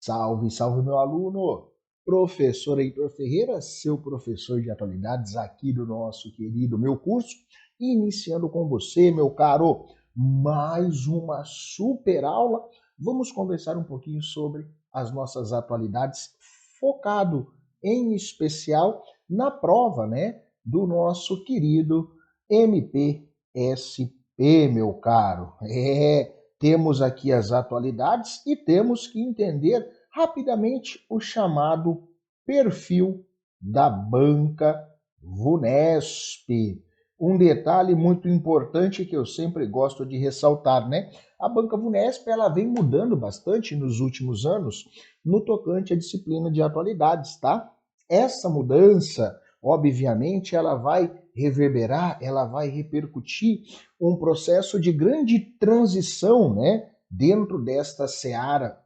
Salve, salve, meu aluno! Professor Heitor Ferreira, seu professor de atualidades aqui do nosso querido meu curso, iniciando com você, meu caro, mais uma super aula. Vamos conversar um pouquinho sobre as nossas atualidades, focado em especial na prova, né, do nosso querido MPSP, meu caro. Temos aqui as atualidades e temos que entender rapidamente o chamado perfil da banca VUNESP. Um detalhe muito importante que eu sempre gosto de ressaltar, né? A banca VUNESP ela vem mudando bastante nos últimos anos no tocante à disciplina de atualidades, tá? Essa mudança, obviamente, ela vai reverberar, ela vai repercutir um processo de grande transição, né, dentro desta seara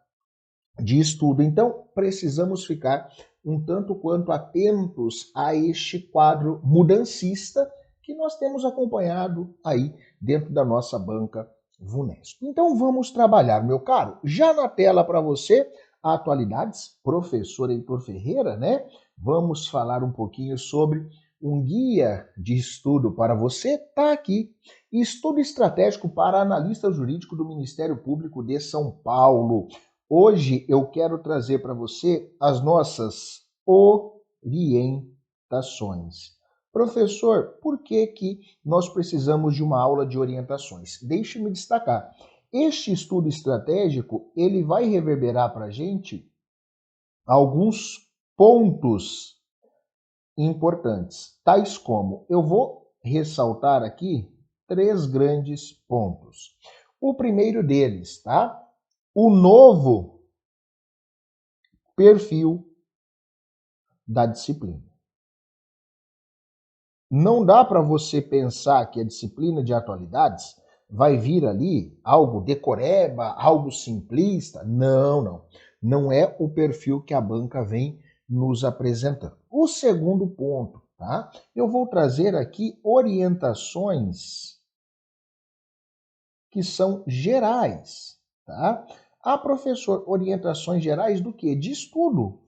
de estudo. Então, precisamos ficar um tanto quanto atentos a este quadro mudancista que nós temos acompanhado aí dentro da nossa banca VUNESP. Então, vamos trabalhar, meu caro. Já na tela para você, atualidades, professor Heitor Ferreira, né? Vamos falar um pouquinho sobre um guia de estudo para você. Tá aqui. Estudo estratégico para analista jurídico do Ministério Público de São Paulo. Hoje eu quero trazer para você as nossas orientações. Professor, por que que nós precisamos de uma aula de orientações? Deixe-me destacar. Este estudo estratégico, ele vai reverberar para a gente alguns pontos importantes, tais como, eu vou ressaltar aqui três grandes pontos. O primeiro deles, tá? O novo perfil da disciplina. Não dá para você pensar que a disciplina de atualidades vai vir ali algo decoreba, algo simplista. Não, não. Não é o perfil que a banca vem nos apresentando. O segundo ponto, tá? Eu vou trazer aqui orientações que são gerais, tá? Ah, professor, orientações gerais do quê? De estudo.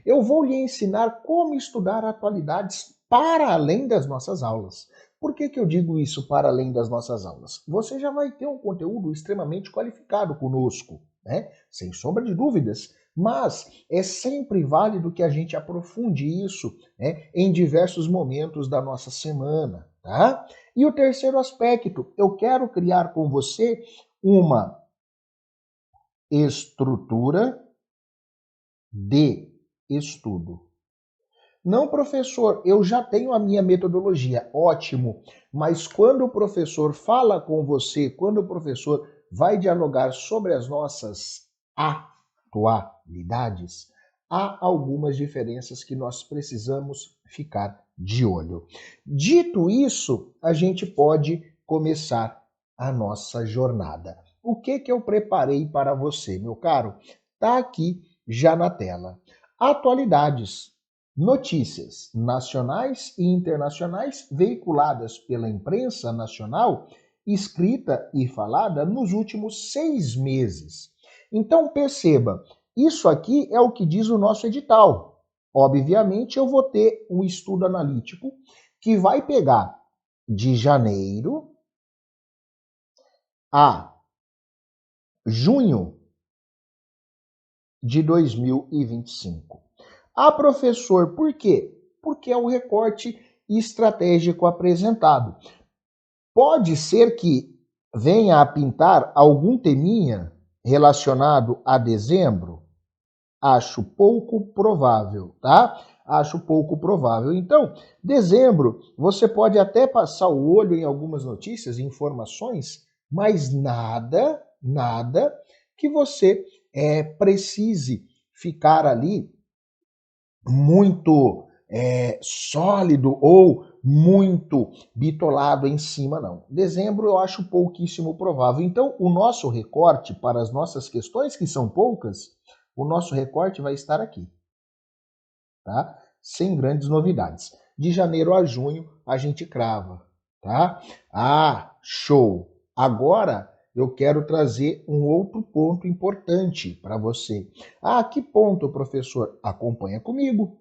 Eu vou lhe ensinar como estudar atualidades para além das nossas aulas. Por que que eu digo isso para além das nossas aulas? Você já vai ter um conteúdo extremamente qualificado conosco, né? Sem sombra de dúvidas. Mas é sempre válido que a gente aprofunde isso, né, em diversos momentos da nossa semana, tá? E o terceiro aspecto, eu quero criar com você uma estrutura de estudo. Não, professor, eu já tenho a minha metodologia. Ótimo. Mas quando o professor fala com você, quando o professor vai dialogar sobre as nossas atualidades, há algumas diferenças que nós precisamos ficar de olho. Dito isso, a gente pode começar a nossa jornada. O que que eu preparei para você, meu caro? Tá aqui já na tela. Atualidades. Notícias nacionais e internacionais veiculadas pela imprensa nacional, escrita e falada nos últimos 6 meses. Então perceba, isso aqui é o que diz o nosso edital. Obviamente eu vou ter um estudo analítico que vai pegar de janeiro a junho de 2025. Ah, professor, por quê? Porque é o recorte estratégico apresentado. Pode ser que venha a pintar algum teminha relacionado a dezembro? Acho pouco provável, tá? Acho pouco provável. Então, dezembro, você pode até passar o olho em algumas notícias, informações, mas nada que você precise ficar ali muito sólido ou muito bitolado em cima, não. Dezembro eu acho pouquíssimo provável. Então, o nosso recorte para as nossas questões, que são poucas, o nosso recorte vai estar aqui, tá? Sem grandes novidades. De janeiro a junho, a gente crava, tá? Ah, show! Agora, eu quero trazer um outro ponto importante para você. Ah, que ponto, professor? Acompanha comigo.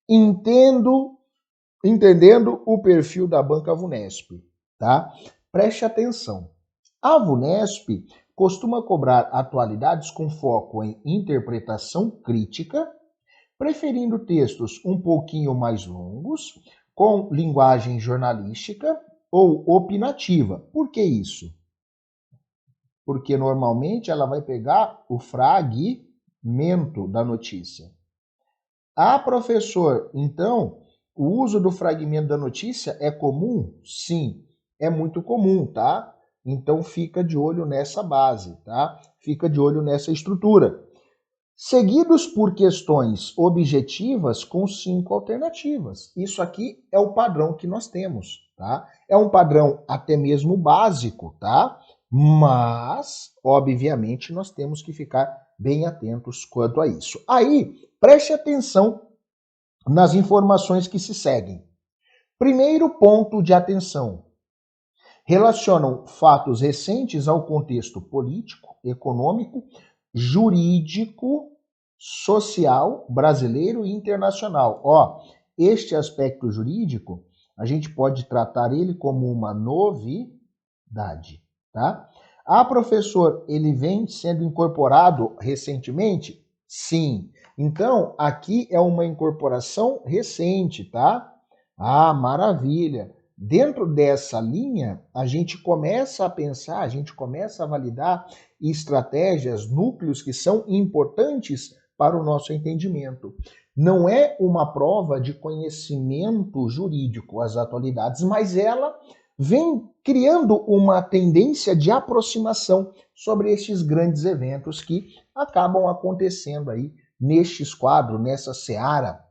Entendendo o perfil da banca VUNESP, tá? Preste atenção. A VUNESP costuma cobrar atualidades com foco em interpretação crítica, preferindo textos um pouquinho mais longos, com linguagem jornalística ou opinativa. Por que isso? Porque normalmente ela vai pegar o fragmento da notícia. Ah, professor, então o uso do fragmento da notícia é comum? Sim, é muito comum, tá? Então fica de olho nessa base, tá? Fica de olho nessa estrutura. Seguidos por questões objetivas com 5 alternativas. Isso aqui é o padrão que nós temos, tá? É um padrão até mesmo básico, tá? Mas, obviamente, nós temos que ficar bem atentos quanto a isso. Aí, preste atenção nas informações que se seguem. Primeiro ponto de atenção: relacionam fatos recentes ao contexto político, econômico, jurídico, social, brasileiro e internacional. Ó, este aspecto jurídico, a gente pode tratar ele como uma novidade, tá? Ah, professor, ele vem sendo incorporado recentemente? Sim. Então, aqui é uma incorporação recente, tá? Ah, maravilha. Dentro dessa linha, a gente começa a pensar, a gente começa a validar estratégias, núcleos que são importantes para o nosso entendimento. Não é uma prova de conhecimento jurídico as atualidades, mas ela vem criando uma tendência de aproximação sobre estes grandes eventos que acabam acontecendo aí nestes quadros, nessa seara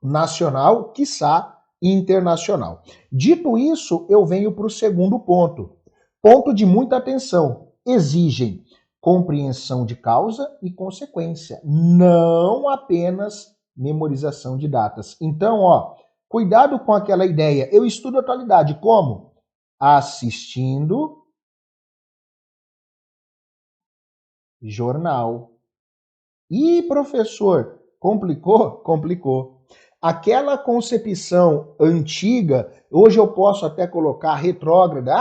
nacional, quiçá internacional. Dito isso, eu venho para o segundo ponto. Ponto de muita atenção. Exigem compreensão de causa e consequência, não apenas memorização de datas. Então, ó, cuidado com aquela ideia. Eu estudo atualidade como? Assistindo jornal. Ih, professor, complicou? Complicou. Aquela concepção antiga, hoje eu posso até colocar retrógrada,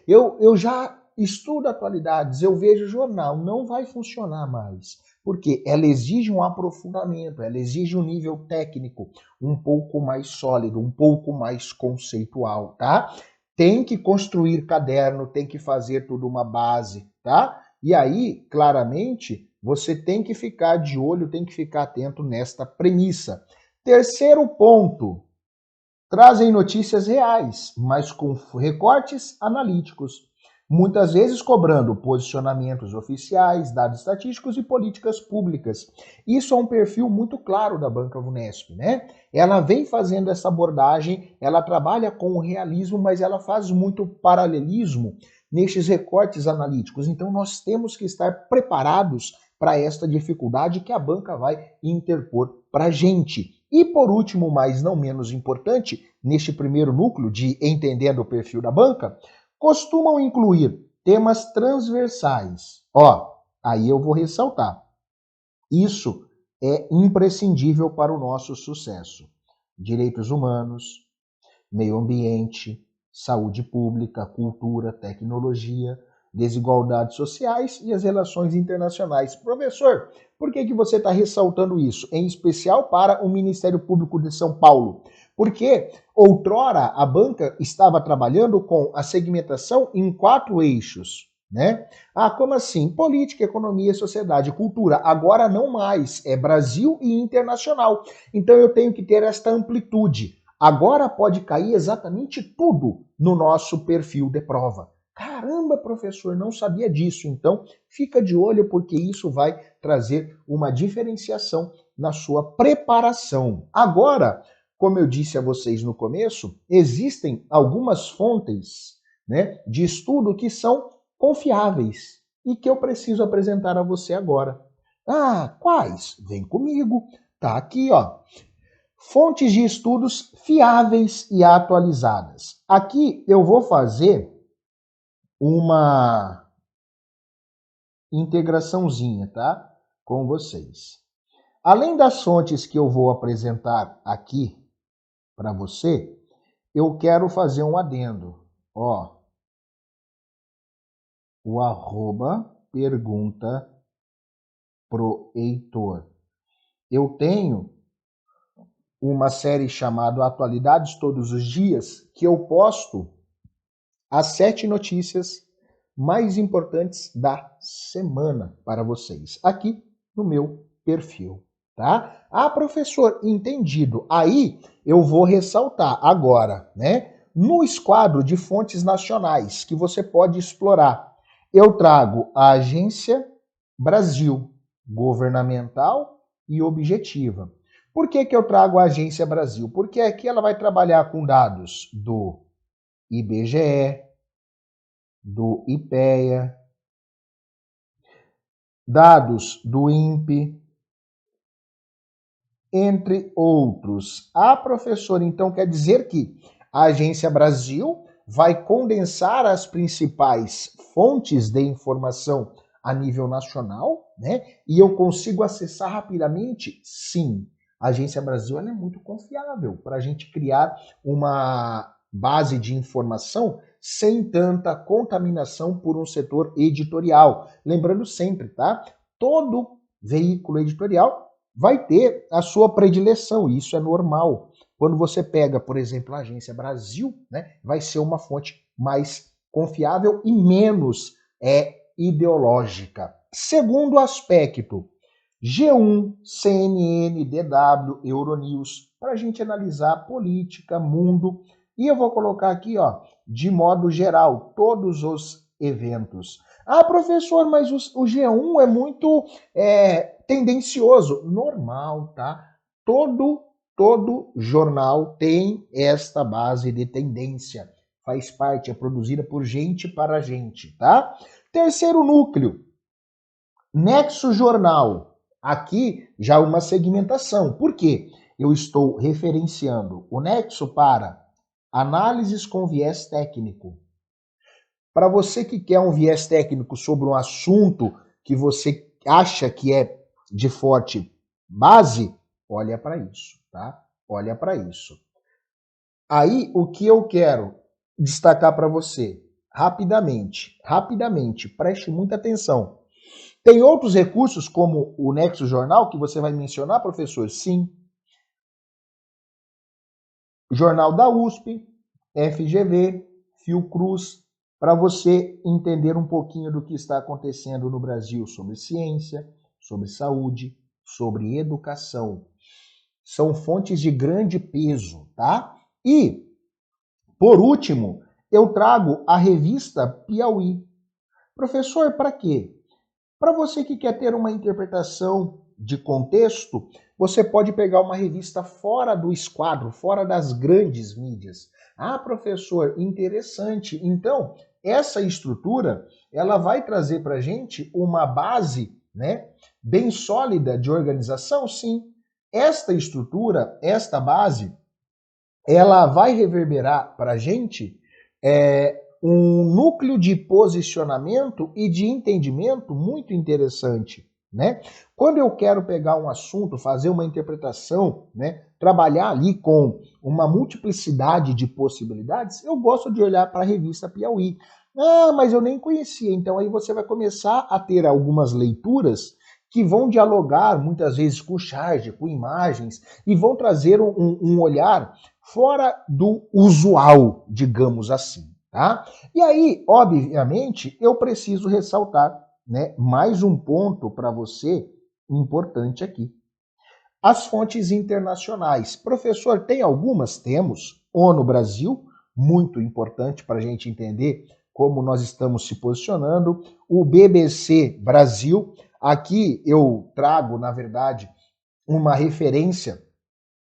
eu já estudo atualidades, eu vejo jornal, não vai funcionar mais. Porque ela exige um aprofundamento, ela exige um nível técnico um pouco mais sólido, um pouco mais conceitual, tá? Tem que construir caderno, tem que fazer tudo uma base, tá? E aí, claramente, você tem que ficar de olho, tem que ficar atento nesta premissa. Terceiro ponto, trazem notícias reais, mas com recortes analíticos, muitas vezes cobrando posicionamentos oficiais, dados estatísticos e políticas públicas. Isso é um perfil muito claro da Banca VUNESP, né? Ela vem fazendo essa abordagem, ela trabalha com o realismo, mas ela faz muito paralelismo nestes recortes analíticos. Então nós temos que estar preparados para esta dificuldade que a banca vai interpor para a gente. E por último, mas não menos importante, neste primeiro núcleo de entendendo o perfil da banca, costumam incluir temas transversais. Ó, aí eu vou ressaltar. Isso é imprescindível para o nosso sucesso. Direitos humanos, meio ambiente, saúde pública, cultura, tecnologia, desigualdades sociais e as relações internacionais. Professor, por que você está ressaltando isso? Em especial para o Ministério Público de São Paulo. Porque outrora a banca estava trabalhando com a segmentação em 4 eixos, né? Ah, como assim? Política, economia, sociedade, cultura. Agora não mais, é Brasil e internacional. Então eu tenho que ter esta amplitude. Agora pode cair exatamente tudo no nosso perfil de prova. Caramba, professor, não sabia disso. Então, fica de olho porque isso vai trazer uma diferenciação na sua preparação. Agora, como eu disse a vocês no começo, existem algumas fontes, né, de estudo que são confiáveis e que eu preciso apresentar a você agora. Ah, quais? Vem comigo. Tá aqui, ó. Fontes de estudos fiáveis e atualizadas. Aqui eu vou fazer uma integraçãozinha, tá? Com vocês. Além das fontes que eu vou apresentar aqui para você, eu quero fazer um adendo. Ó, o arroba pergunta pro Heitor. Eu tenho uma série chamada Atualidades Todos os Dias, que eu posto as 7 notícias mais importantes da semana para vocês, aqui no meu perfil, tá? Ah, professor, entendido. Aí eu vou ressaltar agora, né? No esquadro de fontes nacionais que você pode explorar, eu trago a Agência Brasil, governamental e objetiva. Por que eu trago a Agência Brasil? Porque aqui ela vai trabalhar com dados do IBGE, do IPEA, dados do INPE, entre outros. Ah, professor, então quer dizer que a Agência Brasil vai condensar as principais fontes de informação a nível nacional, né? E eu consigo acessar rapidamente? Sim. A Agência Brasil ela é muito confiável para a gente criar uma base de informação sem tanta contaminação por um setor editorial. Lembrando sempre, tá? Todo veículo editorial vai ter a sua predileção, e isso é normal. Quando você pega, por exemplo, a Agência Brasil, né, vai ser uma fonte mais confiável e menos ideológica. Segundo aspecto, G1, CNN, DW, Euronews, para a gente analisar política, mundo, e eu vou colocar aqui, ó, de modo geral, todos os eventos. Ah, professor, mas o G1 é muito tendencioso. Normal, tá? Todo jornal tem esta base de tendência. Faz parte, é produzida por gente para gente, tá? Terceiro núcleo, Nexo Jornal. Aqui já uma segmentação. Por quê? Eu estou referenciando o Nexo para análises com viés técnico. Para você que quer um viés técnico sobre um assunto que você acha que é de forte base, olha para isso, tá? Olha para isso. Aí, o que eu quero destacar para você, rapidamente, preste muita atenção. Tem outros recursos, como o Nexo Jornal, que você vai mencionar, professor? Sim. Jornal da USP, FGV, Fiocruz, para você entender um pouquinho do que está acontecendo no Brasil sobre ciência, sobre saúde, sobre educação. São fontes de grande peso, tá? E, por último, eu trago a revista Piauí. Professor, para quê? Para você que quer ter uma interpretação de contexto, você pode pegar uma revista fora do esquadro, fora das grandes mídias. Ah, professor, interessante. Então, essa estrutura, ela vai trazer para a gente uma base, né, bem sólida de organização? Sim. Esta estrutura, esta base, ela vai reverberar para a gente um núcleo de posicionamento e de entendimento muito interessante, né? Quando eu quero pegar um assunto, fazer uma interpretação, né, trabalhar ali com uma multiplicidade de possibilidades, eu gosto de olhar para a revista Piauí. Ah, mas eu nem conhecia. Então aí você vai começar a ter algumas leituras que vão dialogar muitas vezes com charge, com imagens, e vão trazer um olhar fora do usual, digamos assim. Tá? E aí, obviamente, eu preciso ressaltar, né, mais um ponto para você importante aqui. As fontes internacionais. Professor, tem algumas? Temos. ONU Brasil, muito importante para a gente entender como nós estamos se posicionando. O BBC Brasil, aqui eu trago, na verdade, uma referência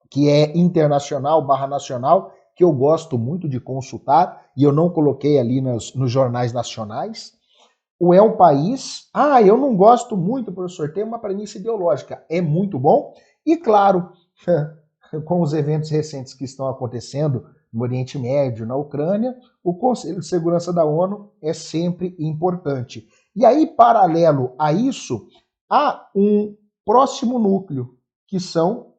que é internacional / nacional, que eu gosto muito de consultar, e eu não coloquei ali nos jornais nacionais. O É um País. Ah, eu não gosto muito, professor, tem uma premissa ideológica. É muito bom. E claro, com os eventos recentes que estão acontecendo no Oriente Médio, na Ucrânia, o Conselho de Segurança da ONU é sempre importante. E aí, paralelo a isso, há um próximo núcleo, que são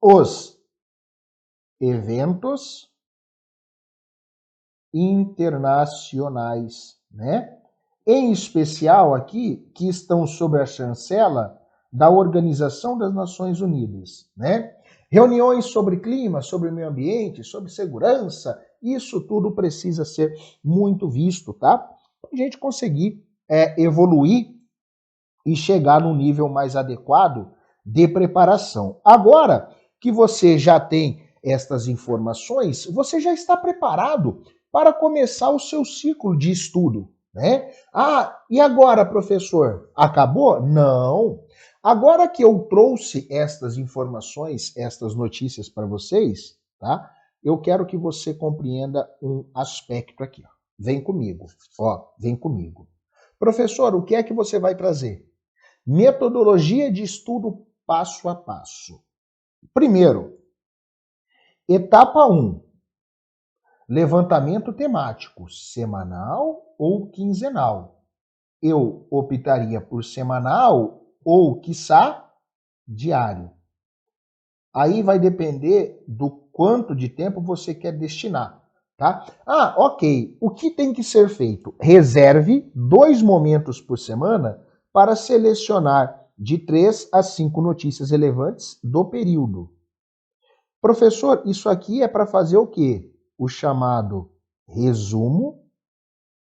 os eventos internacionais, né? Em especial aqui, que estão sob a chancela da Organização das Nações Unidas, né? Reuniões sobre clima, sobre meio ambiente, sobre segurança, isso tudo precisa ser muito visto, tá? Para a gente conseguir evoluir e chegar num nível mais adequado de preparação. Agora que você já tem estas informações, você já está preparado para começar o seu ciclo de estudo, né? Ah, e agora, professor? Acabou? Não. Agora que eu trouxe estas informações, estas notícias para vocês, tá? Eu quero que você compreenda um aspecto aqui, ó. Vem comigo, ó, vem comigo. Professor, o que é que você vai trazer? Metodologia de estudo passo a passo. Primeiro, etapa 1, levantamento temático, semanal ou quinzenal. Eu optaria por semanal ou, quiçá, diário. Aí vai depender do quanto de tempo você quer destinar, tá? Ah, ok. O que tem que ser feito? Reserve 2 momentos por semana para selecionar de 3 a 5 notícias relevantes do período. Professor, isso aqui é para fazer o quê? O chamado resumo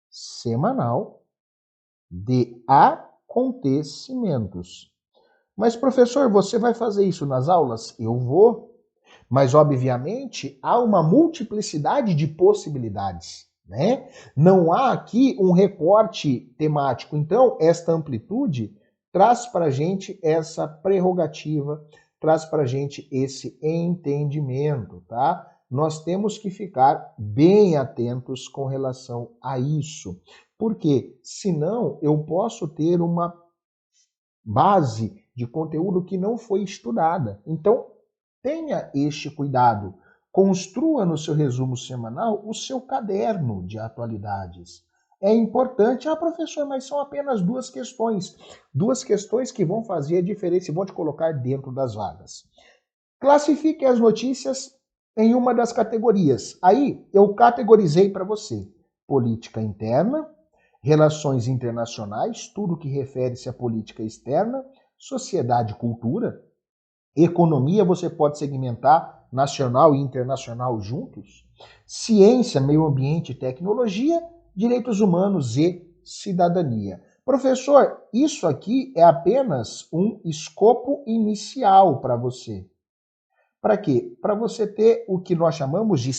semanal de acontecimentos. Mas, professor, você vai fazer isso nas aulas? Eu vou. Mas, obviamente, há uma multiplicidade de possibilidades, né? Não há aqui um recorte temático. Então, esta amplitude traz para a gente essa prerrogativa, traz para a gente esse entendimento, tá? Nós temos que ficar bem atentos com relação a isso. Porque, senão, eu posso ter uma base de conteúdo que não foi estudada. Então, tenha este cuidado. Construa no seu resumo semanal o seu caderno de atualidades. É importante, professor, mas são apenas 2 questões. 2 questões que vão fazer a diferença e vão te colocar dentro das vagas. Classifique as notícias em uma das categorias. Aí eu categorizei para você: política interna, relações internacionais, tudo que refere-se à política externa, sociedade e cultura, economia, você pode segmentar nacional e internacional juntos, ciência, meio ambiente e tecnologia, direitos humanos e cidadania. Professor, isso aqui é apenas um escopo inicial para você. Para quê? Para você ter o que nós chamamos de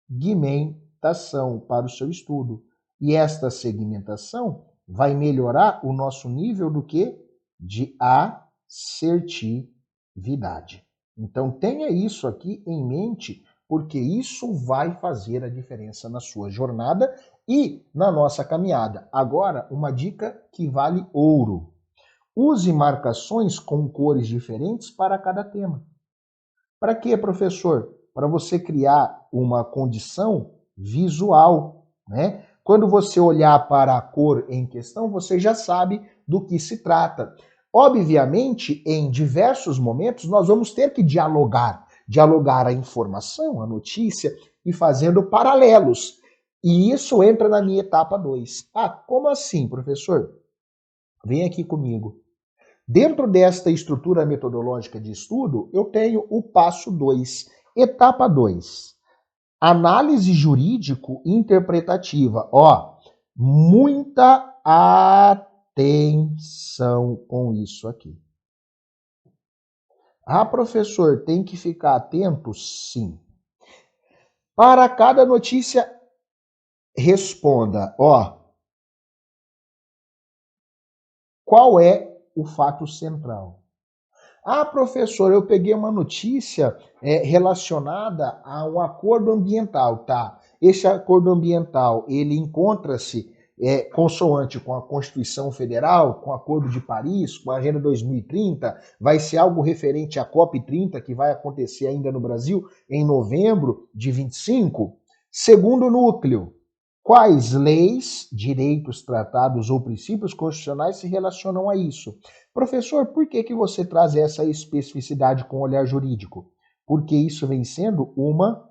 segmentação para o seu estudo. E esta segmentação vai melhorar o nosso nível do quê? De assertividade. Então tenha isso aqui em mente, porque isso vai fazer a diferença na sua jornada e na nossa caminhada. Agora, uma dica que vale ouro. Use marcações com cores diferentes para cada tema. Para quê, professor? Para você criar uma condição visual, né? Quando você olhar para a cor em questão, você já sabe do que se trata. Obviamente, em diversos momentos, nós vamos ter que dialogar a informação, a notícia, e fazendo paralelos. E isso entra na minha etapa 2. Ah, como assim, professor? Vem aqui comigo. Dentro desta estrutura metodológica de estudo, eu tenho o passo 2. Etapa 2. Análise jurídico-interpretativa. Ó, muita atenção com isso aqui. Ah, professor, tem que ficar atento? Sim. Para cada notícia, responda, ó, qual é o fato central? Ah, professor, eu peguei uma notícia relacionada a um acordo ambiental, tá? Esse acordo ambiental, ele encontra-se consoante com a Constituição Federal, com o Acordo de Paris, com a Agenda 2030, vai ser algo referente à COP30, que vai acontecer ainda no Brasil em novembro de 25. Segundo núcleo, Quais leis, direitos, tratados ou princípios constitucionais se relacionam a isso? Professor, por que você traz essa especificidade com o olhar jurídico? Porque isso vem sendo uma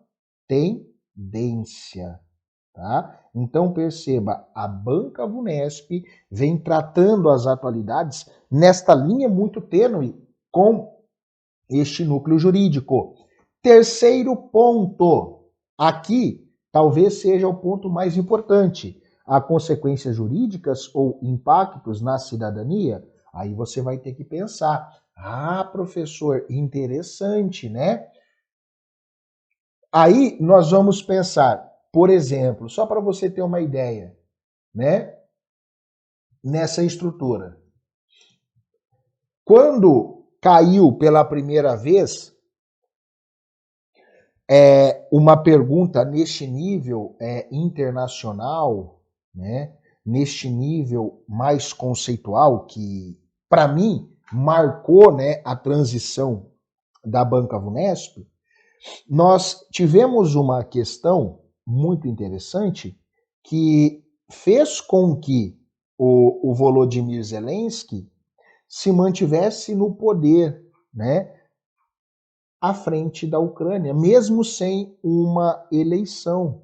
tendência. Tá? Então perceba, a Banca Vunesp vem tratando as atualidades nesta linha muito tênue com este núcleo jurídico. Terceiro ponto, aqui talvez seja o ponto mais importante. Há consequências jurídicas ou impactos na cidadania? Aí você vai ter que pensar. Ah, professor, interessante, né? Aí nós vamos pensar, por exemplo, só para você ter uma ideia, né? Nessa estrutura. Quando caiu pela primeira vez uma pergunta neste nível internacional, né? Neste nível mais conceitual, que para mim marcou, né, a transição da Banca Vunesp, nós tivemos uma questão muito interessante que fez com que o Volodymyr Zelensky se mantivesse no poder, né, à frente da Ucrânia, mesmo sem uma eleição.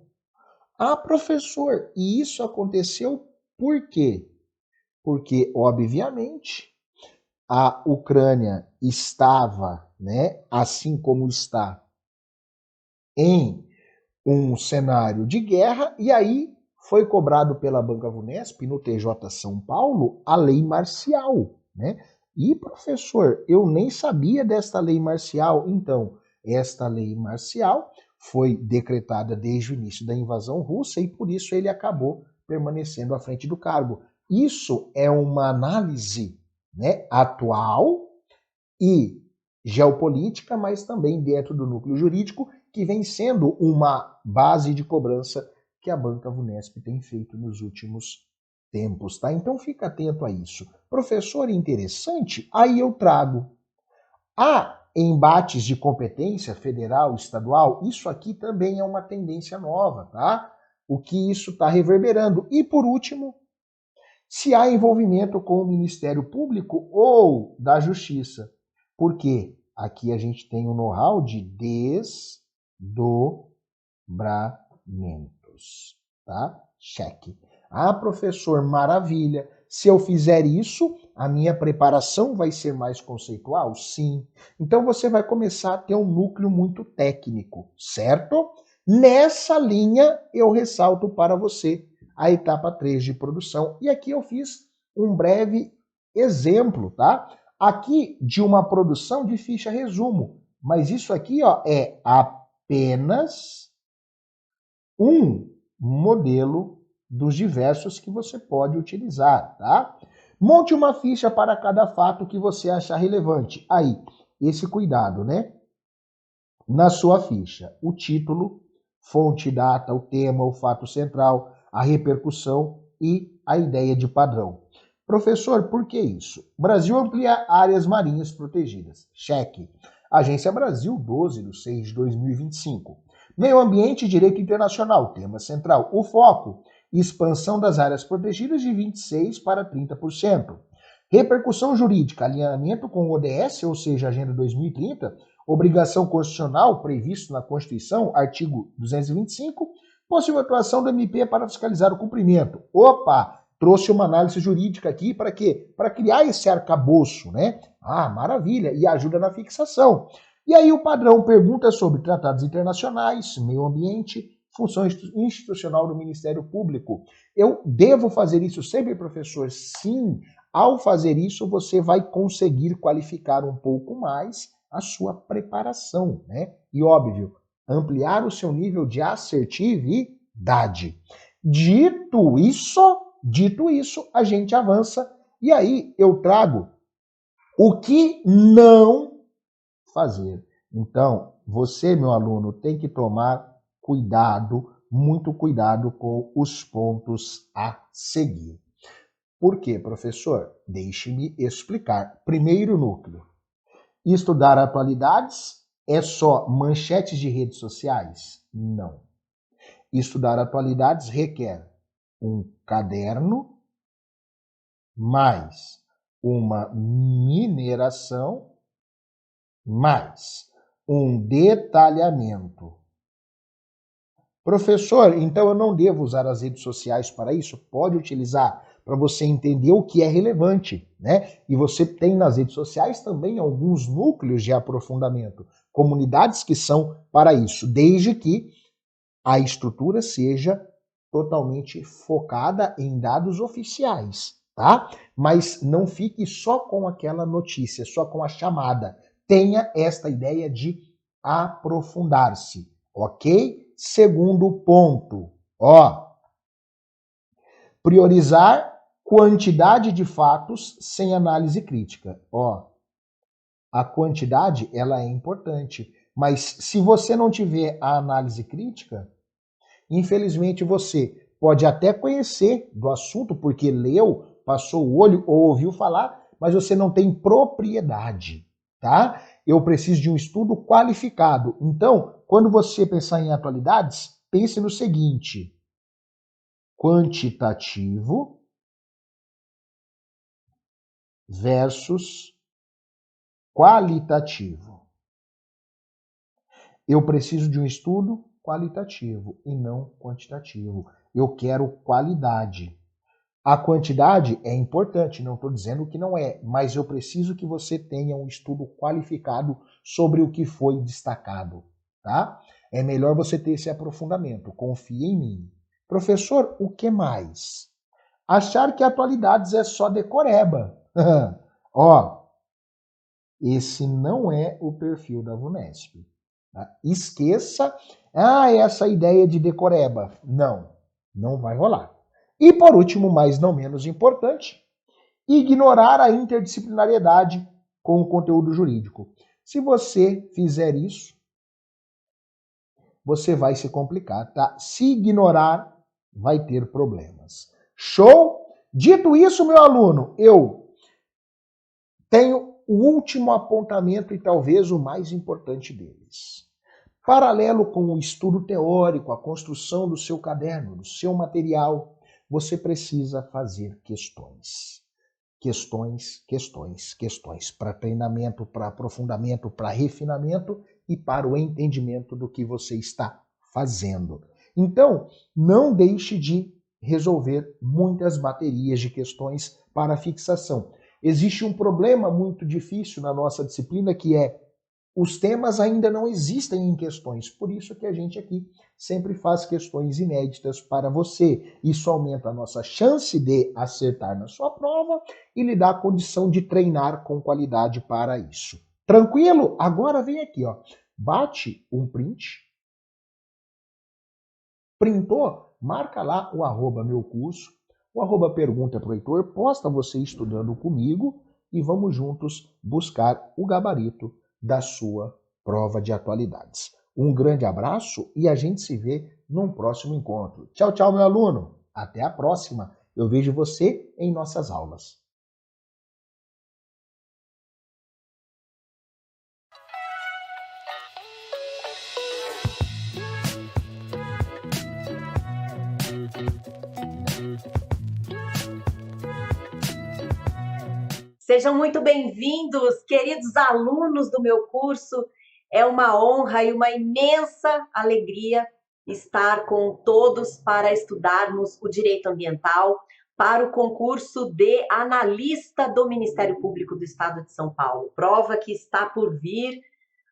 Ah, professor, e isso aconteceu por quê? Porque, obviamente, a Ucrânia estava, né, assim como está, em um cenário de guerra, e aí foi cobrado pela Banca Vunesp no TJ São Paulo a lei marcial, né? E, professor, eu nem sabia desta lei marcial. Então, esta lei marcial foi decretada desde o início da invasão russa e por isso ele acabou permanecendo à frente do cargo. Isso é uma análise, né, atual e geopolítica, mas também dentro do núcleo jurídico, que vem sendo uma base de cobrança que a Banca Vunesp tem feito nos últimos tempos, tá? Então fica atento a isso. Professor, interessante, aí eu trago. Há embates de competência federal, estadual, isso aqui também é uma tendência nova, tá? O que isso está reverberando. E por último, se há envolvimento com o Ministério Público ou da Justiça. Porque aqui a gente tem o know-how de desdobramentos, tá? Cheque. Ah, professor, maravilha. Se eu fizer isso, a minha preparação vai ser mais conceitual? Sim. Então você vai começar a ter um núcleo muito técnico, certo? Nessa linha, eu ressalto para você a etapa 3 de produção. E aqui eu fiz um breve exemplo, tá? Aqui de uma produção de ficha resumo. Mas isso aqui, ó, é apenas um modelo dos diversos que você pode utilizar, tá? Monte uma ficha para cada fato que você achar relevante. Aí, esse cuidado, né? Na sua ficha, o título, fonte, data, o tema, o fato central, a repercussão e a ideia de padrão. Professor, por que isso? Brasil amplia áreas marinhas protegidas. Cheque. Agência Brasil, 12/6/2025. Meio ambiente e direito internacional. Tema central. O foco. Expansão das áreas protegidas de 26% para 30%. Repercussão jurídica. Alinhamento com o ODS, ou seja, Agenda 2030. Obrigação constitucional previsto na Constituição, artigo 225. Possível atuação do MP para fiscalizar o cumprimento. Opa! Trouxe uma análise jurídica aqui para quê? Para criar esse arcabouço, né? Ah, maravilha! E ajuda na fixação. E aí o padrão pergunta sobre tratados internacionais, meio ambiente, função institucional do Ministério Público. Eu devo fazer isso sempre, professor? Sim. Ao fazer isso, você vai conseguir qualificar um pouco mais a sua preparação, né? E óbvio, ampliar o seu nível de assertividade. Dito isso, a gente avança e aí eu trago o que não fazer. Então, você, meu aluno, tem que tomar cuidado, muito cuidado com os pontos a seguir. Por quê, professor? Deixe-me explicar. Primeiro núcleo. Estudar atualidades é só manchetes de redes sociais? Não. Estudar atualidades requer um caderno mais uma mineração mais um detalhamento. Professor, então eu não devo usar as redes sociais para isso? Pode utilizar para você entender o que é relevante, né? E você tem nas redes sociais também alguns núcleos de aprofundamento, comunidades que são para isso, desde que a estrutura seja totalmente focada em dados oficiais, tá? Mas não fique só com aquela notícia, só com a chamada. Tenha esta ideia de aprofundar-se, ok? Segundo ponto, priorizar quantidade de fatos sem análise crítica. A quantidade, ela é importante, mas se você não tiver a análise crítica, infelizmente você pode até conhecer do assunto, porque leu, passou o olho ou ouviu falar, mas você não tem propriedade, tá? Eu preciso de um estudo qualificado. Então, quando você pensar em atualidades, pense no seguinte: quantitativo versus qualitativo. Eu preciso de um estudo qualitativo e não quantitativo. Eu quero qualidade. A quantidade é importante, não estou dizendo que não é, mas eu preciso que você tenha um estudo qualificado sobre o que foi destacado, tá? É melhor você ter esse aprofundamento, confie em mim. Professor, o que mais? Achar que atualidades é só decoreba. Esse não é o perfil da VUNESP. Tá? Esqueça essa ideia de decoreba. Não vai rolar. E por último, mas não menos importante, ignorar a interdisciplinariedade com o conteúdo jurídico. Se você fizer isso, você vai se complicar, tá? Se ignorar, vai ter problemas. Show? Dito isso, meu aluno, eu tenho o último apontamento e talvez o mais importante deles. Paralelo com o estudo teórico, a construção do seu caderno, do seu material, você precisa fazer questões. Questões. Para treinamento, para aprofundamento, para refinamento e para o entendimento do que você está fazendo. Então, não deixe de resolver muitas baterias de questões para fixação. Existe um problema muito difícil na nossa disciplina que é os temas ainda não existem em questões, por isso que a gente aqui sempre faz questões inéditas para você. Isso aumenta a nossa chance de acertar na sua prova e lhe dá a condição de treinar com qualidade para isso. Tranquilo? Agora vem aqui, bate um print, printou, marca lá o @meucurso, o @pergunta pro Heitor, posta você estudando comigo e vamos juntos buscar o gabarito da sua prova de atualidades. Um grande abraço e a gente se vê num próximo encontro. Tchau, tchau, meu aluno. Até a próxima. Eu vejo você em nossas aulas. Sejam muito bem-vindos, queridos alunos do meu curso. É uma honra e uma imensa alegria estar com todos para estudarmos o direito ambiental para o concurso de analista do Ministério Público do Estado de São Paulo. Prova que está por vir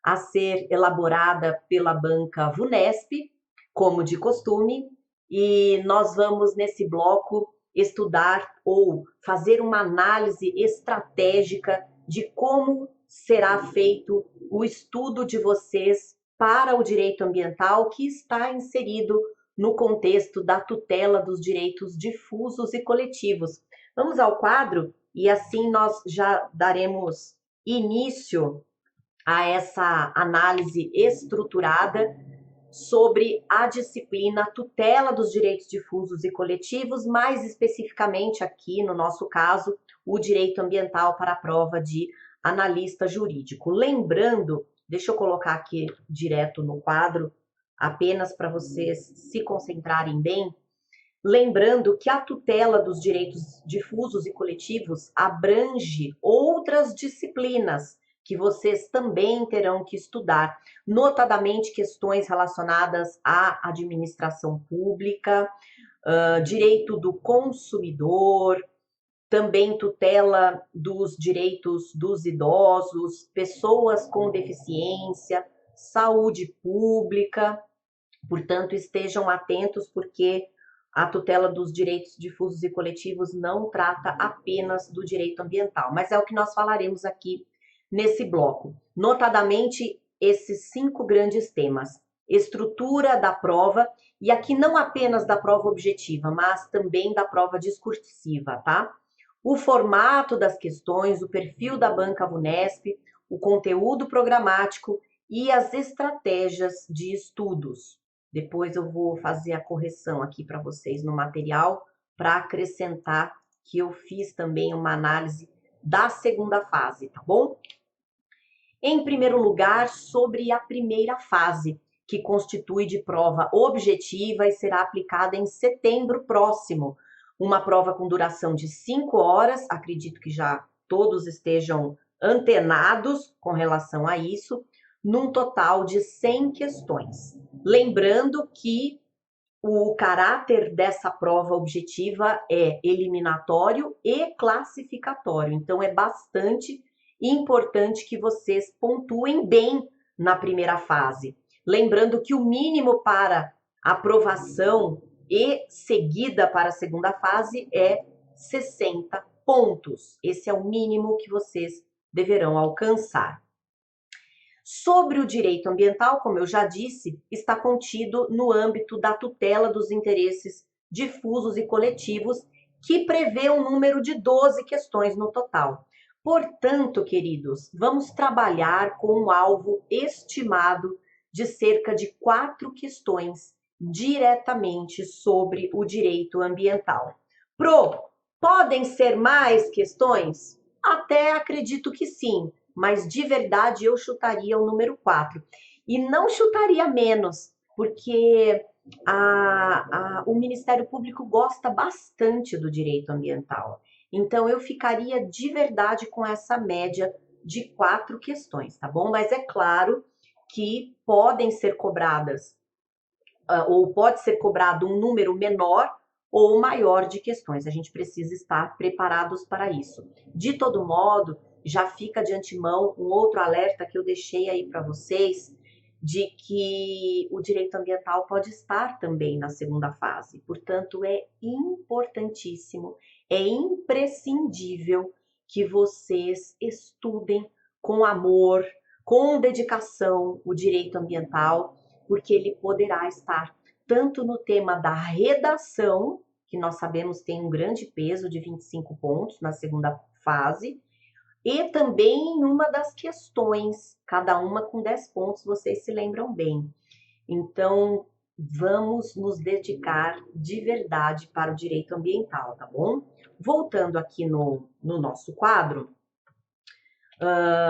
a ser elaborada pela banca VUNESP, como de costume, e nós vamos nesse bloco estudar ou fazer uma análise estratégica de como será feito o estudo de vocês para o direito ambiental que está inserido no contexto da tutela dos direitos difusos e coletivos. Vamos ao quadro e assim nós já daremos início a essa análise estruturada sobre a disciplina tutela dos direitos difusos e coletivos, mais especificamente aqui, no nosso caso, o direito ambiental para a prova de analista jurídico. Lembrando, deixa eu colocar aqui direto no quadro apenas para vocês se concentrarem bem, lembrando que a tutela dos direitos difusos e coletivos abrange outras disciplinas que vocês também terão que estudar, notadamente questões relacionadas à administração pública, direito do consumidor, também tutela dos direitos dos idosos, pessoas com deficiência, saúde pública. Portanto, estejam atentos, porque a tutela dos direitos difusos e coletivos não trata apenas do direito ambiental, mas é o que nós falaremos aqui nesse bloco. Notadamente, esses 5 grandes temas: estrutura da prova, e aqui não apenas da prova objetiva, mas também da prova discursiva, tá? O formato das questões, o perfil da banca VUNESP, o conteúdo programático e as estratégias de estudos. Depois eu vou fazer a correção aqui para vocês no material, para acrescentar que eu fiz também uma análise da segunda fase, tá bom? Em primeiro lugar, sobre a primeira fase, que constitui de prova objetiva e será aplicada em setembro próximo. Uma prova com duração de 5 horas, acredito que já todos estejam antenados com relação a isso, num total de 100 questões. Lembrando que o caráter dessa prova objetiva é eliminatório e classificatório, então é bastante importante que vocês pontuem bem na primeira fase. Lembrando que o mínimo para aprovação e seguida para a segunda fase é 60 pontos. Esse é o mínimo que vocês deverão alcançar. Sobre o direito ambiental, como eu já disse, está contido no âmbito da tutela dos interesses difusos e coletivos, que prevê um número de 12 questões no total. Portanto, queridos, vamos trabalhar com um alvo estimado de cerca de 4 questões diretamente sobre o direito ambiental. Podem ser mais questões? Até acredito que sim, mas de verdade eu chutaria o número 4. E não chutaria menos, porque o Ministério Público gosta bastante do direito ambiental. Então, eu ficaria de verdade com essa média de 4 questões, tá bom? Mas é claro que podem ser cobradas, ou pode ser cobrado um número menor ou maior de questões. A gente precisa estar preparados para isso. De todo modo, já fica de antemão um outro alerta que eu deixei aí para vocês, de que o direito ambiental pode estar também na segunda fase. Portanto, é importantíssimo, é imprescindível que vocês estudem com amor, com dedicação o direito ambiental, porque ele poderá estar tanto no tema da redação, que nós sabemos tem um grande peso de 25 pontos na segunda fase, e também em uma das questões, cada uma com 10 pontos, vocês se lembram bem. Então, vamos nos dedicar de verdade para o direito ambiental, tá bom? Voltando aqui no nosso quadro,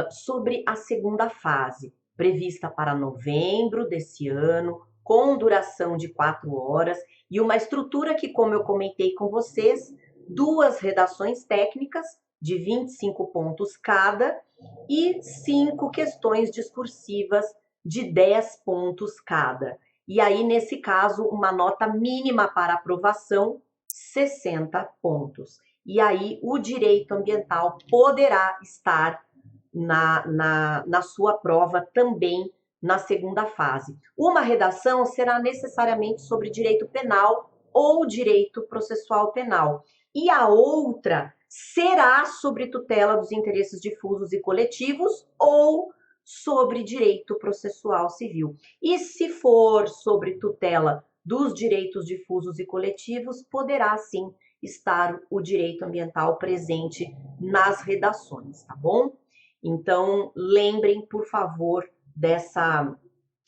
sobre a segunda fase, prevista para novembro desse ano, com duração de 4 horas, e uma estrutura que, como eu comentei com vocês, 2 redações técnicas, de 25 pontos cada, e 5 questões discursivas de 10 pontos cada. E aí, nesse caso, uma nota mínima para aprovação, 60 pontos. E aí, o direito ambiental poderá estar na sua prova também na segunda fase. Uma redação será necessariamente sobre direito penal ou direito processual penal, e a outra será sobre tutela dos interesses difusos e coletivos ou sobre direito processual civil. E se for sobre tutela dos direitos difusos e coletivos, poderá sim estar o direito ambiental presente nas redações, tá bom? Então, lembrem, por favor,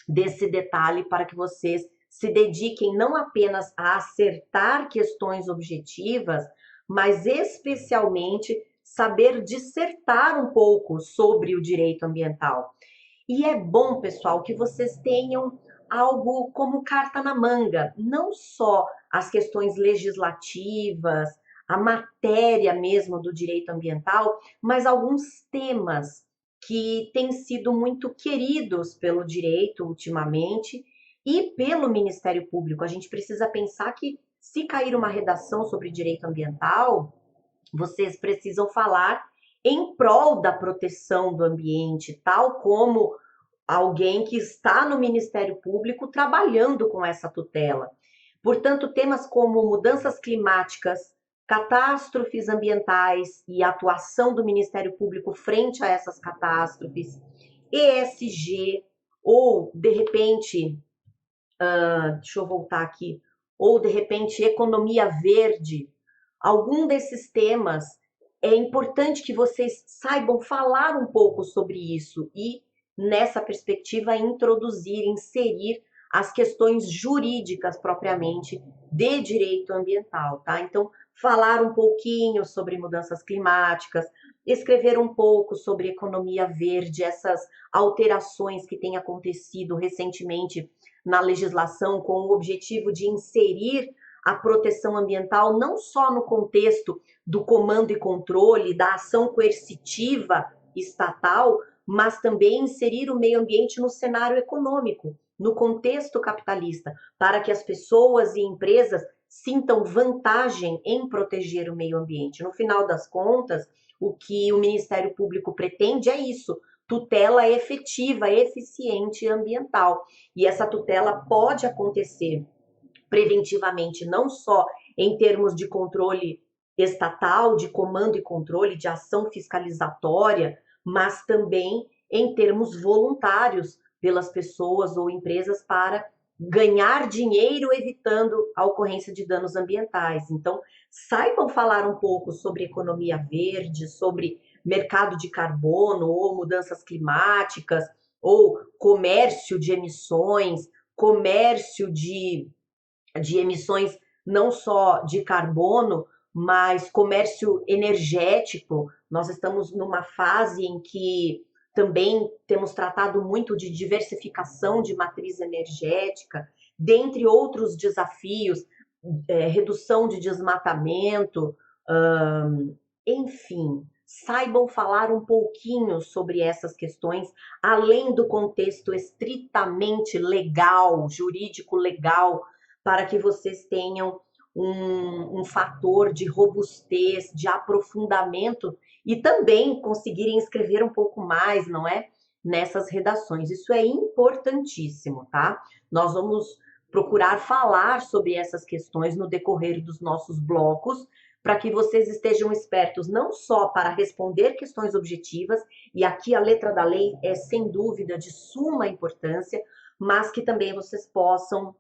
desse detalhe para que vocês se dediquem não apenas a acertar questões objetivas, mas especialmente saber dissertar um pouco sobre o direito ambiental. E é bom, pessoal, que vocês tenham algo como carta na manga, não só as questões legislativas, a matéria mesmo do direito ambiental, mas alguns temas que têm sido muito queridos pelo direito ultimamente e pelo Ministério Público. A gente precisa pensar que, se cair uma redação sobre direito ambiental, vocês precisam falar em prol da proteção do ambiente, tal como alguém que está no Ministério Público trabalhando com essa tutela. Portanto, temas como mudanças climáticas, catástrofes ambientais e a atuação do Ministério Público frente a essas catástrofes, ESG, ou de repente, deixa eu voltar aqui, ou de repente economia verde, algum desses temas, é importante que vocês saibam falar um pouco sobre isso e, nessa perspectiva, introduzir, inserir as questões jurídicas propriamente de direito ambiental, tá? Então, falar um pouquinho sobre mudanças climáticas, escrever um pouco sobre economia verde, essas alterações que têm acontecido recentemente na legislação com o objetivo de inserir a proteção ambiental não só no contexto do comando e controle, da ação coercitiva estatal, mas também inserir o meio ambiente no cenário econômico, no contexto capitalista, para que as pessoas e empresas sintam vantagem em proteger o meio ambiente. No final das contas, o que o Ministério Público pretende é isso: tutela efetiva, eficiente e ambiental. E essa tutela pode acontecer preventivamente, não só em termos de controle estatal, de comando e controle, de ação fiscalizatória, mas também em termos voluntários pelas pessoas ou empresas para ganhar dinheiro evitando a ocorrência de danos ambientais. Então, saibam falar um pouco sobre economia verde, sobre mercado de carbono ou mudanças climáticas, ou comércio de emissões, comércio de emissões não só de carbono, mas comércio energético. Nós estamos numa fase em que também temos tratado muito de diversificação de matriz energética, dentre outros desafios, redução de desmatamento, enfim, saibam falar um pouquinho sobre essas questões, além do contexto estritamente legal, jurídico legal, para que vocês tenham um fator de robustez, de aprofundamento e também conseguirem escrever um pouco mais, não é? Nessas redações. Isso é importantíssimo, tá? Nós vamos procurar falar sobre essas questões no decorrer dos nossos blocos, para que vocês estejam espertos não só para responder questões objetivas, e aqui a letra da lei é sem dúvida de suma importância, mas que também vocês possam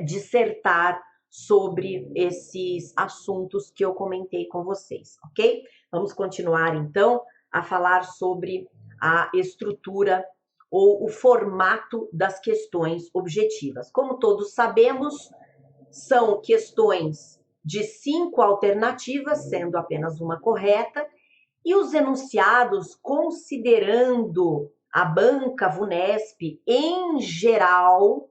dissertar sobre esses assuntos que eu comentei com vocês, ok? Vamos continuar, então, a falar sobre a estrutura ou o formato das questões objetivas. Como todos sabemos, são questões de 5 alternativas, sendo apenas uma correta, e os enunciados, considerando a banca VUNESP em geral,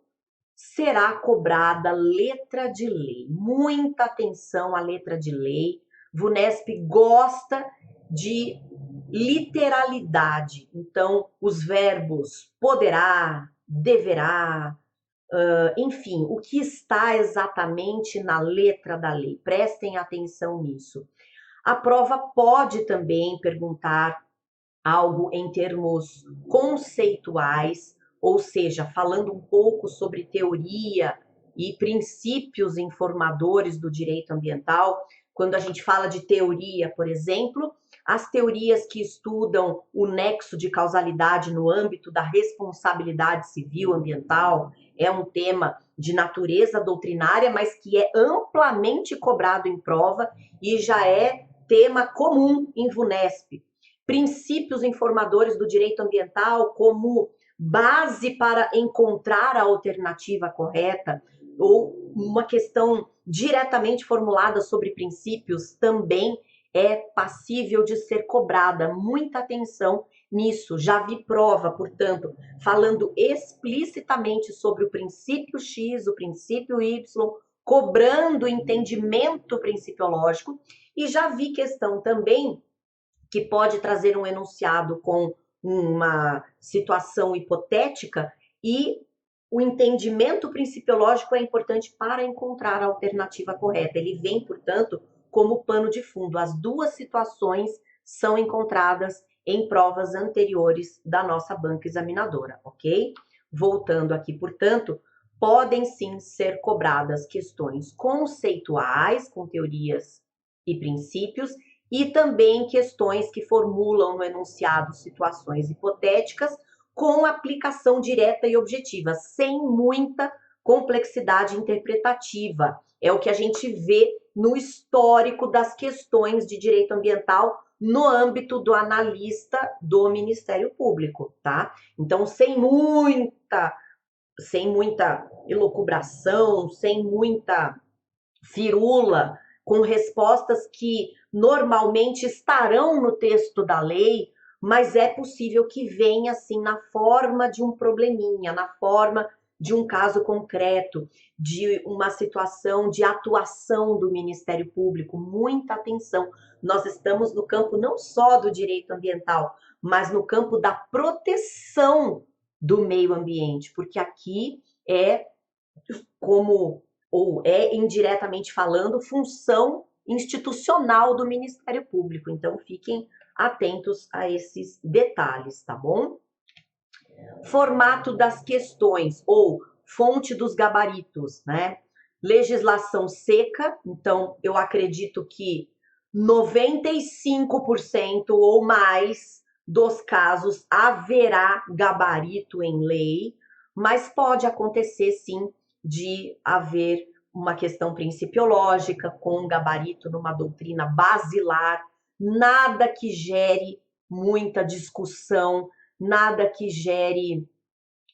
será cobrada letra de lei. Muita atenção à letra de lei. VUNESP gosta de literalidade. Então, os verbos poderá, deverá, enfim, o que está exatamente na letra da lei. Prestem atenção nisso. A prova pode também perguntar algo em termos conceituais, ou seja, falando um pouco sobre teoria e princípios informadores do direito ambiental. Quando a gente fala de teoria, por exemplo, as teorias que estudam o nexo de causalidade no âmbito da responsabilidade civil ambiental é um tema de natureza doutrinária, mas que é amplamente cobrado em prova e já é tema comum em VUNESP. Princípios informadores do direito ambiental como base para encontrar a alternativa correta, ou uma questão diretamente formulada sobre princípios também é passível de ser cobrada. Muita atenção nisso. Já vi prova, portanto, falando explicitamente sobre o princípio X, o princípio Y, cobrando entendimento principiológico, e já vi questão também que pode trazer um enunciado com uma situação hipotética e o entendimento principiológico é importante para encontrar a alternativa correta. Ele vem, portanto, como pano de fundo. As duas situações são encontradas em provas anteriores da nossa banca examinadora, ok? Voltando aqui, portanto, podem sim ser cobradas questões conceituais, com teorias e princípios, e também questões que formulam no enunciado situações hipotéticas com aplicação direta e objetiva, sem muita complexidade interpretativa. É o que a gente vê no histórico das questões de direito ambiental no âmbito do analista do Ministério Público, tá? Então, sem muita elucubração, sem muita firula, com respostas que normalmente estarão no texto da lei, mas é possível que venha assim na forma de um probleminha, na forma de um caso concreto, de uma situação de atuação do Ministério Público. Muita atenção. Nós estamos no campo não só do direito ambiental, mas no campo da proteção do meio ambiente, porque aqui é como ou é indiretamente falando função institucional do Ministério Público. Então fiquem atentos a esses detalhes, tá bom? Formato das questões ou fonte dos gabaritos, né? Legislação seca, então eu acredito que 95% ou mais dos casos haverá gabarito em lei, mas pode acontecer sim de haver uma questão principiológica com gabarito numa doutrina basilar, nada que gere muita discussão, nada que gere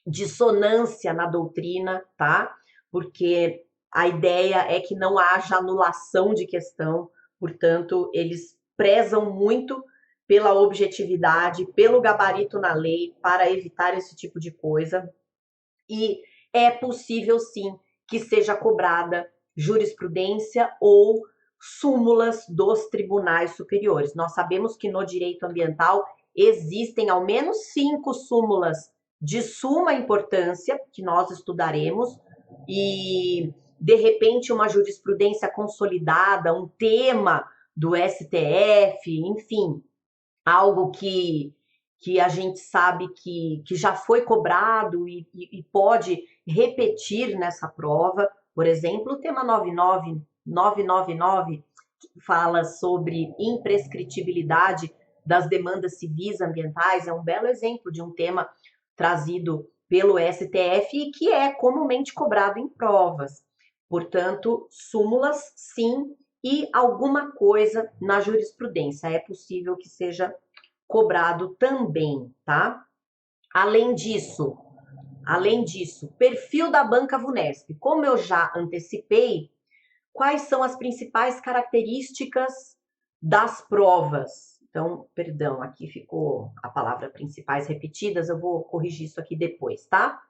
dissonância na doutrina, tá? Porque a ideia é que não haja anulação de questão, portanto, eles prezam muito pela objetividade, pelo gabarito na lei, para evitar esse tipo de coisa. E é possível, sim, que seja cobrada jurisprudência ou súmulas dos tribunais superiores. Nós sabemos que no direito ambiental existem ao menos 5 súmulas de suma importância que nós estudaremos e, de repente, uma jurisprudência consolidada, um tema do STF, enfim, algo que a gente sabe que já foi cobrado e pode repetir nessa prova. Por exemplo, o tema 999 que fala sobre imprescritibilidade das demandas civis ambientais, é um belo exemplo de um tema trazido pelo STF e que é comumente cobrado em provas. Portanto, súmulas, sim, e alguma coisa na jurisprudência. É possível que seja cobrado também, tá? Além disso, perfil da banca VUNESP. Como eu já antecipei, quais são as principais características das provas? Então, perdão, aqui ficou a palavra principais repetidas, eu vou corrigir isso aqui depois, tá?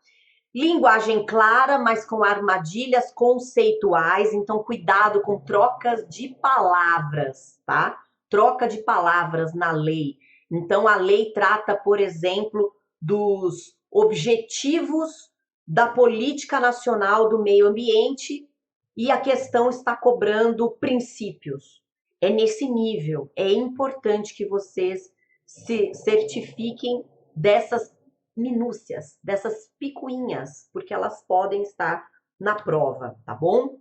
Linguagem clara, mas com armadilhas conceituais, então cuidado com trocas de palavras, tá? Troca de palavras na lei. Então, a lei trata, por exemplo, dos objetivos da política nacional do meio ambiente e a questão está cobrando princípios. É nesse nível. É importante que vocês se certifiquem dessas minúcias, dessas picuinhas, porque elas podem estar na prova, tá bom?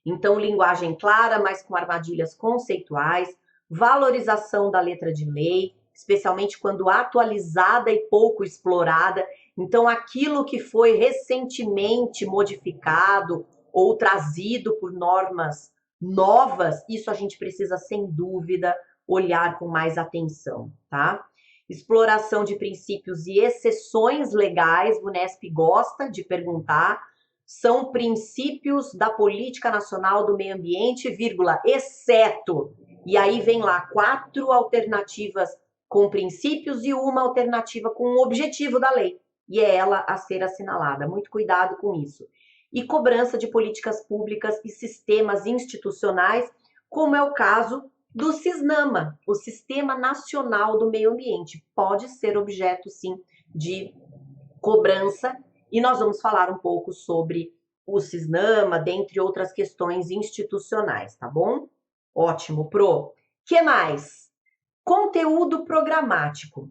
Então, linguagem clara, mas com armadilhas conceituais, valorização da letra de lei, especialmente quando atualizada e pouco explorada. Então, aquilo que foi recentemente modificado ou trazido por normas novas, isso a gente precisa, sem dúvida, olhar com mais atenção, tá? Exploração de princípios e exceções legais, o VUNESP gosta de perguntar, são princípios da política nacional do meio ambiente, vírgula, exceto, e aí vem lá 4 alternativas com princípios e uma alternativa com o objetivo da lei, e é ela a ser assinalada. Muito cuidado com isso. E cobrança de políticas públicas e sistemas institucionais, como é o caso do SISNAMA, o Sistema Nacional do Meio Ambiente. Pode ser objeto, sim, de cobrança, e nós vamos falar um pouco sobre o SISNAMA, dentre outras questões institucionais, tá bom? Ótimo, Pro. Que mais? Conteúdo programático.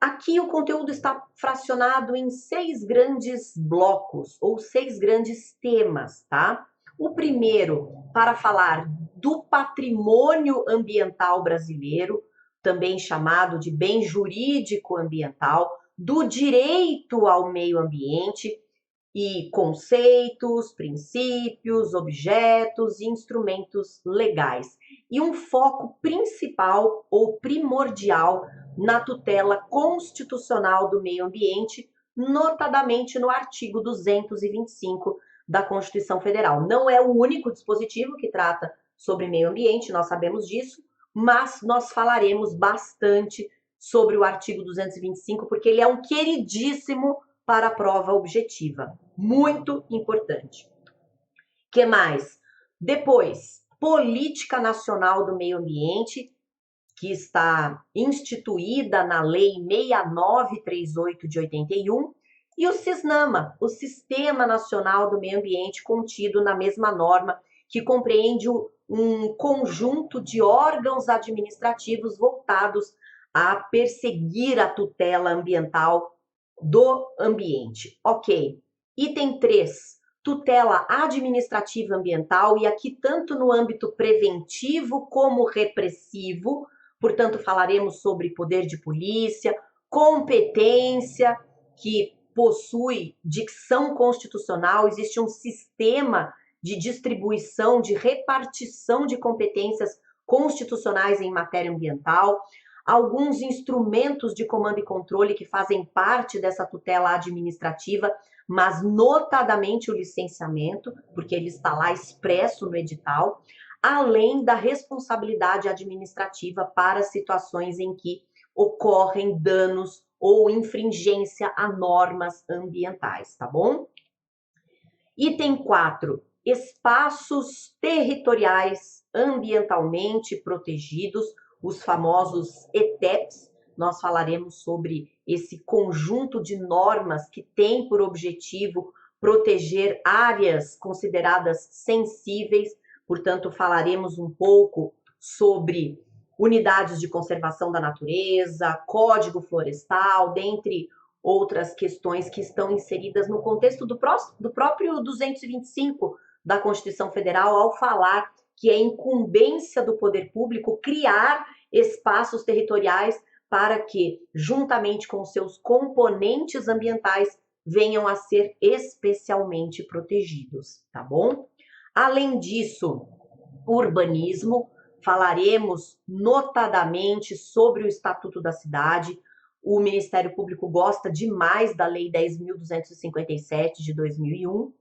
Aqui o conteúdo está fracionado em 6 grandes blocos, ou 6 grandes temas, tá? O primeiro, para falar do patrimônio ambiental brasileiro, também chamado de bem jurídico ambiental, do direito ao meio ambiente e conceitos, princípios, objetos e instrumentos legais. E um foco principal ou primordial na tutela constitucional do meio ambiente, notadamente no artigo 225 da Constituição Federal. Não é o único dispositivo que trata sobre meio ambiente, nós sabemos disso, mas nós falaremos bastante sobre o artigo 225, porque ele é um queridíssimo para a prova objetiva. Muito importante. Que mais? Depois, Política Nacional do Meio Ambiente, que está instituída na Lei 6938 de 81, e o SISNAMA, o Sistema Nacional do Meio Ambiente, contido na mesma norma, que compreende um conjunto de órgãos administrativos voltados a perseguir a tutela ambiental do ambiente. Ok. Item 3, tutela administrativa ambiental, e aqui tanto no âmbito preventivo como repressivo, portanto falaremos sobre poder de polícia, competência, que possui dicção constitucional, existe um sistema de distribuição, de repartição de competências constitucionais em matéria ambiental, alguns instrumentos de comando e controle que fazem parte dessa tutela administrativa, mas notadamente o licenciamento, porque ele está lá expresso no edital, além da responsabilidade administrativa para situações em que ocorrem danos ou infringência a normas ambientais, tá bom? Item 4, espaços territoriais ambientalmente protegidos, os famosos ETEPs. Nós falaremos sobre esse conjunto de normas que tem por objetivo proteger áreas consideradas sensíveis, portanto, falaremos um pouco sobre unidades de conservação da natureza, código florestal, dentre outras questões que estão inseridas no contexto do próprio 225 da Constituição Federal, ao falar que é incumbência do poder público criar espaços territoriais para que, juntamente com seus componentes ambientais, venham a ser especialmente protegidos, tá bom? Além disso, urbanismo, falaremos notadamente sobre o Estatuto da Cidade. O Ministério Público gosta demais da Lei 10.257 de 2001,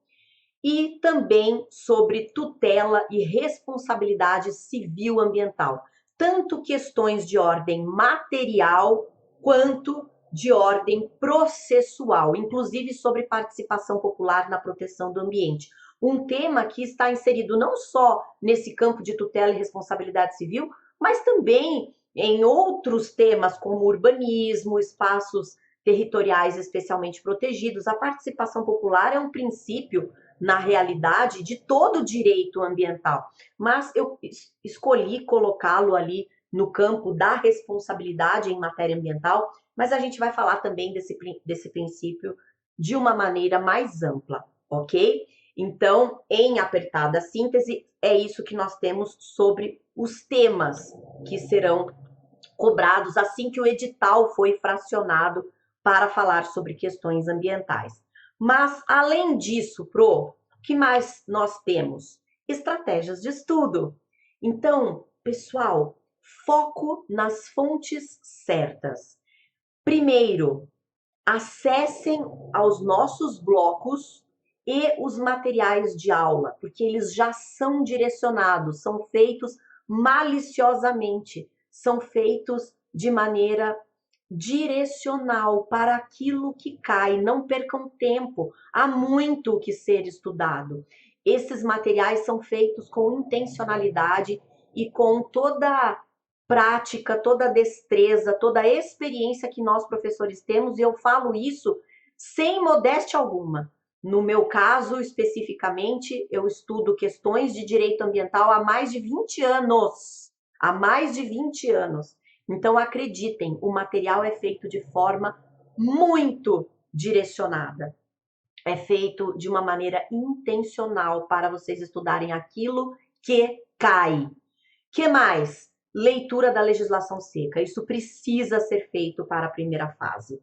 e também sobre tutela e responsabilidade civil ambiental, tanto questões de ordem material quanto de ordem processual, inclusive sobre participação popular na proteção do ambiente. Um tema que está inserido não só nesse campo de tutela e responsabilidade civil, mas também em outros temas como urbanismo, espaços territoriais especialmente protegidos. A participação popular é um princípio, na realidade, de todo o direito ambiental, mas eu escolhi colocá-lo ali no campo da responsabilidade em matéria ambiental, mas a gente vai falar também desse princípio de uma maneira mais ampla, ok? Então, em apertada síntese, é isso que nós temos sobre os temas que serão cobrados assim que o edital foi fracionado para falar sobre questões ambientais. Mas, além disso, Pro, o que mais nós temos? Estratégias de estudo. Então, pessoal, foco nas fontes certas. Primeiro, acessem aos nossos blocos e os materiais de aula, porque eles já são direcionados, são feitos maliciosamente, são feitos de maneira direcional para aquilo que cai. Não percam tempo, há muito o que ser estudado. Esses materiais são feitos com intencionalidade e com toda prática, toda destreza, toda a experiência que nós professores temos, e eu falo isso sem modéstia alguma. No meu caso, especificamente, eu estudo questões de direito ambiental há mais de 20 anos. Há mais de 20 anos. Então, acreditem, o material é feito de forma muito direcionada. É feito de uma maneira intencional para vocês estudarem aquilo que cai. Que mais? Leitura da legislação seca. Isso precisa ser feito para a primeira fase.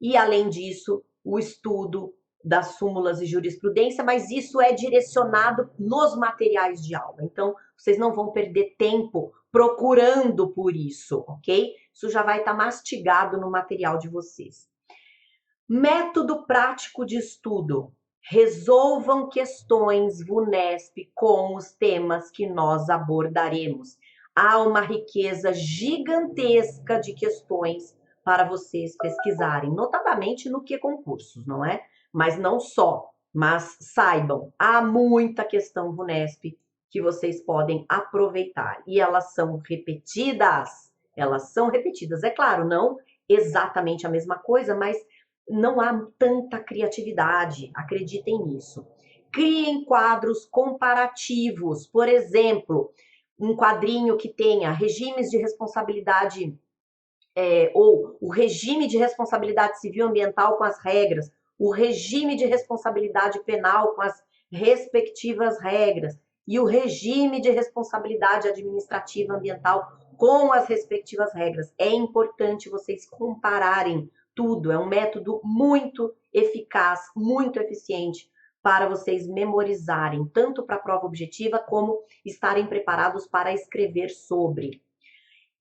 E, além disso, o estudo das súmulas e jurisprudência, mas isso é direcionado nos materiais de aula. Então, vocês não vão perder tempo procurando por isso, ok? Isso já vai estar mastigado no material de vocês. Método prático de estudo. Resolvam questões VUNESP com os temas que nós abordaremos. Há uma riqueza gigantesca de questões para vocês pesquisarem, notadamente no que concursos, não é? Mas não só, mas saibam, há muita questão VUNESP que vocês podem aproveitar, e elas são repetidas, é claro, não exatamente a mesma coisa, mas não há tanta criatividade, acreditem nisso. Criem quadros comparativos, por exemplo, um quadrinho que tenha regimes de responsabilidade ou o regime de responsabilidade civil ambiental com as regras, o regime de responsabilidade penal com as respectivas regras e o regime de responsabilidade administrativa ambiental com as respectivas regras. É importante vocês compararem tudo, é um método muito eficaz, muito eficiente para vocês memorizarem, tanto para a prova objetiva como estarem preparados para escrever sobre.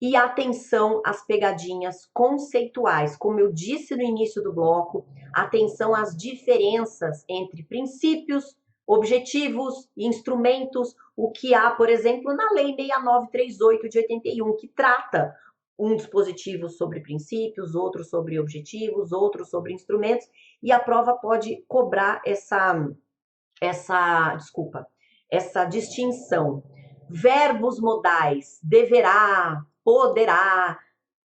E atenção às pegadinhas conceituais. Como eu disse no início do bloco, atenção às diferenças entre princípios, objetivos e instrumentos, o que há, por exemplo, na Lei 6938 de 81, que trata um dispositivo sobre princípios, outro sobre objetivos, outro sobre instrumentos, e a prova pode cobrar essa distinção. Verbos modais, deverá, poderá,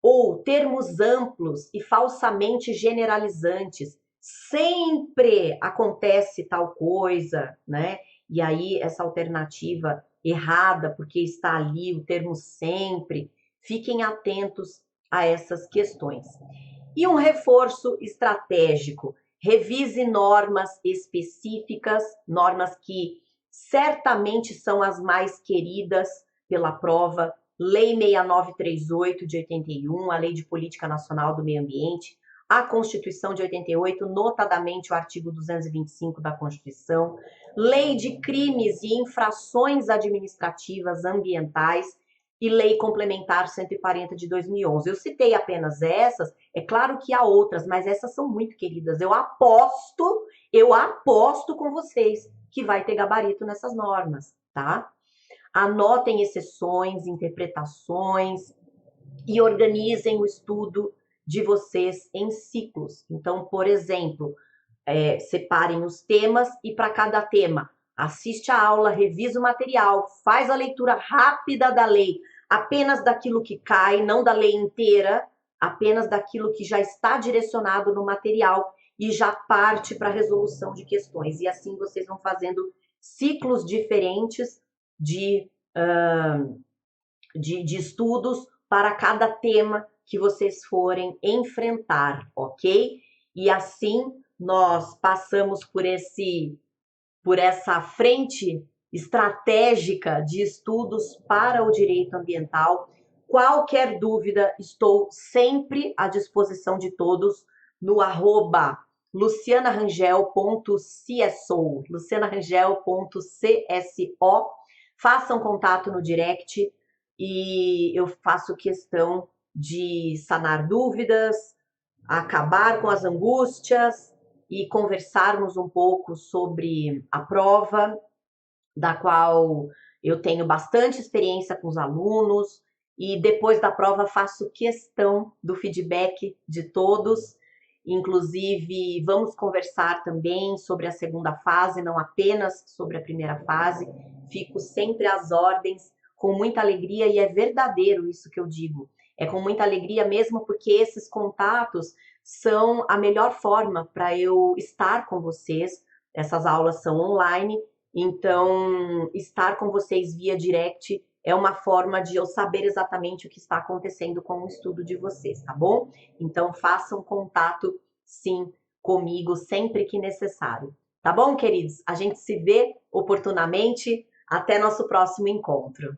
ou termos amplos e falsamente generalizantes. Sempre acontece tal coisa, né? E aí essa alternativa errada, porque está ali o termo sempre. Fiquem atentos a essas questões. E um reforço estratégico. Revise normas específicas, normas que certamente são as mais queridas pela prova. Lei 6938 de 81, a Lei de Política Nacional do Meio Ambiente, a Constituição de 88, notadamente o artigo 225 da Constituição, Lei de Crimes e Infrações Administrativas Ambientais e Lei Complementar 140 de 2011. Eu citei apenas essas, é claro que há outras, mas essas são muito queridas. Eu aposto com vocês que vai ter gabarito nessas normas, tá? Anotem exceções, interpretações e organizem o estudo de vocês em ciclos. Então, por exemplo, separem os temas e para cada tema, assiste a aula, revisa o material, faz a leitura rápida da lei, apenas daquilo que cai, não da lei inteira, apenas daquilo que já está direcionado no material e já parte para a resolução de questões. E assim vocês vão fazendo ciclos diferentes de estudos para cada tema que vocês forem enfrentar, ok? E assim nós passamos por essa frente estratégica de estudos para o direito ambiental. Qualquer dúvida, estou sempre à disposição de todos no @lucianarangel.cso, lucianarangel.cso. Façam contato no direct e eu faço questão de sanar dúvidas, acabar com as angústias e conversarmos um pouco sobre a prova, da qual eu tenho bastante experiência com os alunos e depois da prova faço questão do feedback de todos. Inclusive, vamos conversar também sobre a segunda fase, não apenas sobre a primeira fase. Fico sempre às ordens, com muita alegria, e é verdadeiro isso que eu digo. É com muita alegria mesmo, porque esses contatos são a melhor forma para eu estar com vocês. Essas aulas são online, então estar com vocês via direct é uma forma de eu saber exatamente o que está acontecendo com o estudo de vocês, tá bom? Então façam contato, sim, comigo sempre que necessário. Tá bom, queridos? A gente se vê oportunamente. Até nosso próximo encontro.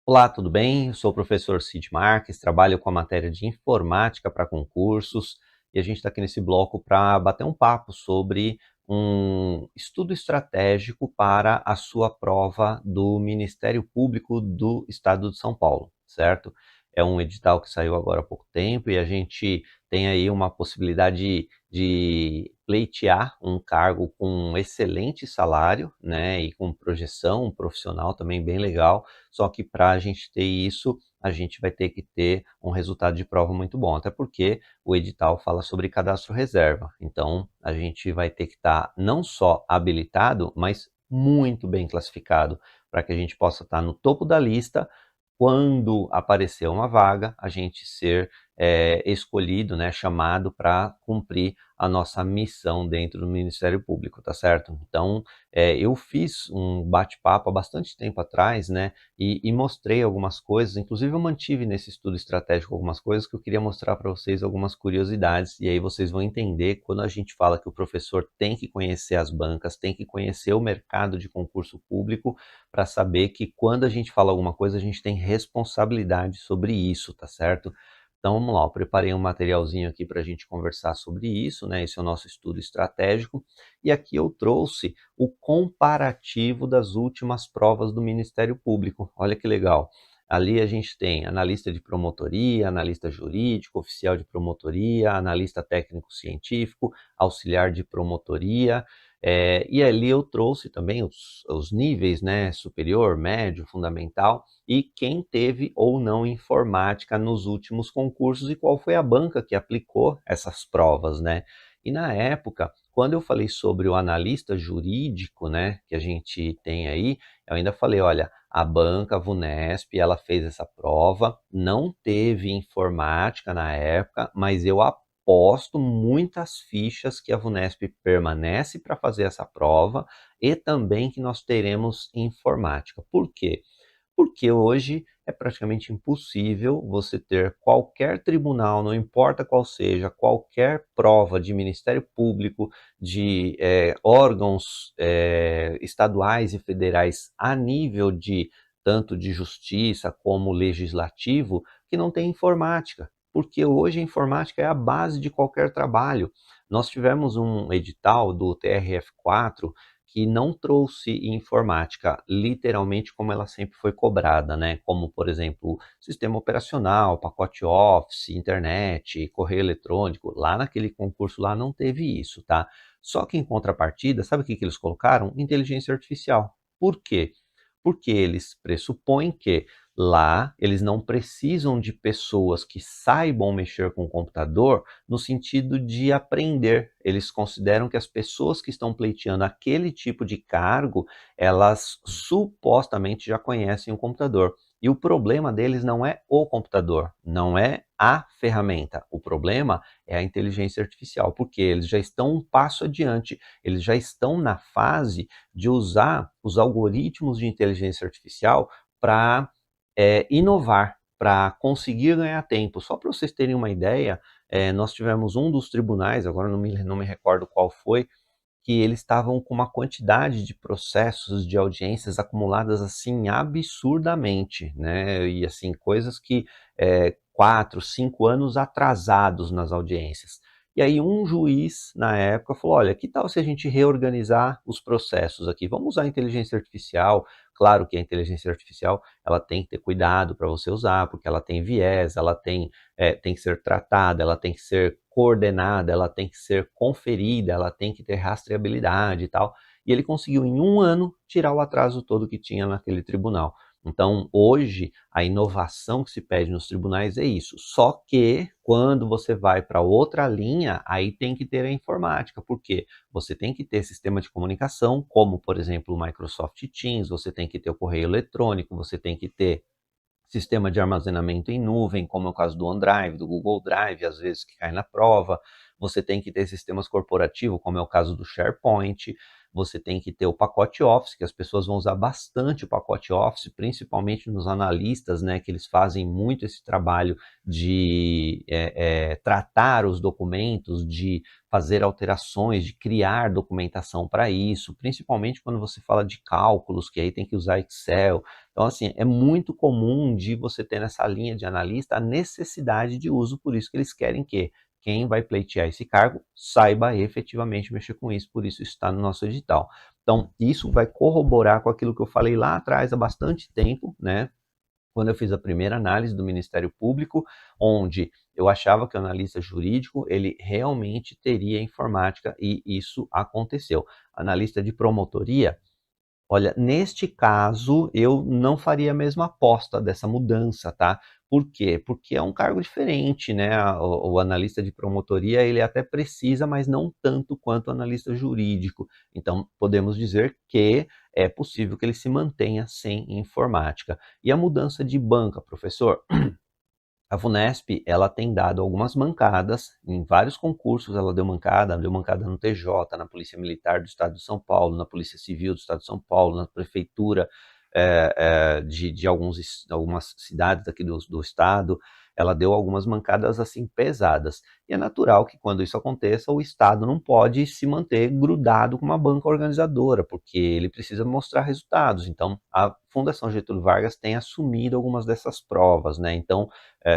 Olá, tudo bem? Eu sou o professor Cid Marques, trabalho com a matéria de informática para concursos e a gente está aqui nesse bloco para bater um papo sobre um estudo estratégico para a sua prova do Ministério Público do Estado de São Paulo, certo? É um edital que saiu agora há pouco tempo e a gente tem aí uma possibilidade de pleitear um cargo com um excelente salário, né, e com projeção profissional também bem legal. Só que para a gente ter isso, a gente vai ter que ter um resultado de prova muito bom, até porque o edital fala sobre cadastro reserva. Então, a gente vai ter que estar não só habilitado, mas muito bem classificado, para que a gente possa estar no topo da lista quando aparecer uma vaga, a gente ser escolhido, né, chamado para cumprir a nossa missão dentro do Ministério Público, tá certo? Então, eu fiz um bate-papo há bastante tempo atrás, né, e mostrei algumas coisas, inclusive eu mantive nesse estudo estratégico algumas coisas que eu queria mostrar para vocês, algumas curiosidades, e aí vocês vão entender quando a gente fala que o professor tem que conhecer as bancas, tem que conhecer o mercado de concurso público, para saber que quando a gente fala alguma coisa, a gente tem responsabilidade sobre isso, tá certo? Então vamos lá, eu preparei um materialzinho aqui para a gente conversar sobre isso, né? Esse é o nosso estudo estratégico, e aqui eu trouxe o comparativo das últimas provas do Ministério Público. Olha que legal. Ali a gente tem analista de promotoria, analista jurídico, oficial de promotoria, analista técnico-científico, auxiliar de promotoria, e ali eu trouxe também os níveis, né, superior, médio, fundamental, e quem teve ou não informática nos últimos concursos e qual foi a banca que aplicou essas provas, né? E na época, quando eu falei sobre o analista jurídico, né, que a gente tem aí, eu ainda falei, olha, a banca, a Vunesp, ela fez essa prova, não teve informática na época, mas eu aposto muitas fichas que a Vunesp permanece para fazer essa prova e também que nós teremos informática. Por quê? Porque hoje é praticamente impossível você ter qualquer tribunal, não importa qual seja, qualquer prova de Ministério Público, de órgãos estaduais e federais a nível de tanto de justiça como legislativo, que não tem informática, porque hoje a informática é a base de qualquer trabalho. Nós tivemos um edital do TRF4 que não trouxe informática literalmente como ela sempre foi cobrada, né? Como, por exemplo, sistema operacional, pacote Office, internet, correio eletrônico. Lá naquele concurso lá não teve isso, tá? Só que em contrapartida, sabe o que eles colocaram? Inteligência artificial. Por quê? Porque eles pressupõem que lá eles não precisam de pessoas que saibam mexer com o computador no sentido de aprender. Eles consideram que as pessoas que estão pleiteando aquele tipo de cargo, elas supostamente já conhecem o computador. E o problema deles não é o computador, não é a ferramenta. O problema é a inteligência artificial, porque eles já estão um passo adiante, eles já estão na fase de usar os algoritmos de inteligência artificial para inovar, para conseguir ganhar tempo. Só para vocês terem uma ideia, nós tivemos um dos tribunais, agora não me recordo qual foi, que eles estavam com uma quantidade de processos, de audiências acumuladas assim absurdamente, né? E assim, coisas que 4, 5 anos atrasados nas audiências. E aí um juiz, na época, falou, olha, que tal se a gente reorganizar os processos aqui? Vamos usar a inteligência artificial, Claro que a inteligência artificial, ela tem que ter cuidado para você usar, porque ela tem viés, ela tem que ser tratada, ela tem que ser coordenada, ela tem que ser conferida, ela tem que ter rastreabilidade e tal. E ele conseguiu em um ano tirar o atraso todo que tinha naquele tribunal. Então, hoje, a inovação que se pede nos tribunais é isso. Só que, quando você vai para outra linha, aí tem que ter a informática. Por quê? Você tem que ter sistema de comunicação, como, por exemplo, o Microsoft Teams, você tem que ter o correio eletrônico, você tem que ter sistema de armazenamento em nuvem, como é o caso do OneDrive, do Google Drive, às vezes que cai na prova. Você tem que ter sistemas corporativos, como é o caso do SharePoint. Você tem que ter o pacote Office, que as pessoas vão usar bastante o pacote Office, principalmente nos analistas, né, que eles fazem muito esse trabalho de tratar os documentos, de fazer alterações, de criar documentação para isso, principalmente quando você fala de cálculos, que aí tem que usar Excel. Então, assim, é muito comum de você ter nessa linha de analista a necessidade de uso, por isso que eles querem que quem vai pleitear esse cargo saiba efetivamente mexer com isso, por isso está no nosso edital. Então, isso vai corroborar com aquilo que eu falei lá atrás há bastante tempo, né? Quando eu fiz a primeira análise do Ministério Público, onde eu achava que o analista jurídico, ele realmente teria informática, e isso aconteceu. Analista de promotoria, olha, neste caso, eu não faria a mesma aposta dessa mudança, tá? Por quê? Porque é um cargo diferente, né? O analista de promotoria, ele até precisa, mas não tanto quanto o analista jurídico. Então, podemos dizer que é possível que ele se mantenha sem informática. E a mudança de banca, professor? A VUNESP, ela tem dado algumas mancadas em vários concursos. Ela deu mancada no TJ, na Polícia Militar do Estado de São Paulo, na Polícia Civil do Estado de São Paulo, na Prefeitura de algumas cidades aqui do estado. Ela deu algumas mancadas assim pesadas. E é natural que quando isso aconteça, o Estado não pode se manter grudado com uma banca organizadora, porque ele precisa mostrar resultados. Então, a Fundação Getúlio Vargas tem assumido algumas dessas provas, né? Então,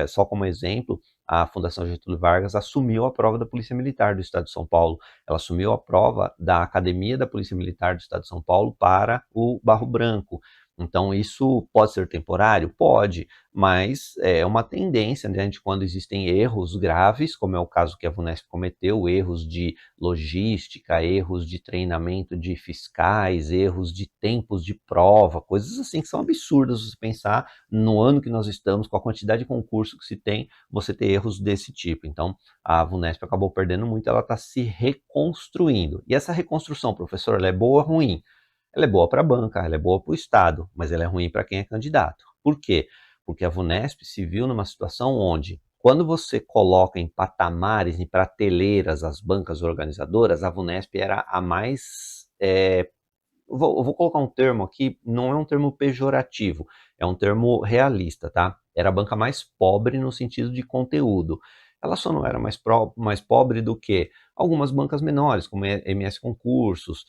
só como exemplo, a Fundação Getúlio Vargas assumiu a prova da Polícia Militar do Estado de São Paulo. Ela assumiu a prova da Academia da Polícia Militar do Estado de São Paulo para o Barro Branco. Então, isso pode ser temporário? Pode, mas é uma tendência, né, de quando existem erros graves, como é o caso que a VUNESP cometeu, erros de logística, erros de treinamento de fiscais, erros de tempos de prova, coisas assim que são absurdas você pensar no ano que nós estamos, com a quantidade de concurso que se tem, você ter erros desse tipo. Então, a VUNESP acabou perdendo muito, ela está se reconstruindo. E essa reconstrução, professor, ela é boa ou ruim? Ela é boa para a banca, ela é boa para o Estado, mas ela é ruim para quem é candidato. Por quê? Porque a VUNESP se viu numa situação onde, quando você coloca em patamares, em prateleiras as bancas organizadoras, a VUNESP era a mais... eu vou colocar um termo aqui, não é um termo pejorativo, é um termo realista, tá? Era a banca mais pobre no sentido de conteúdo. Ela só não era mais pobre do que algumas bancas menores, como a MS Concursos,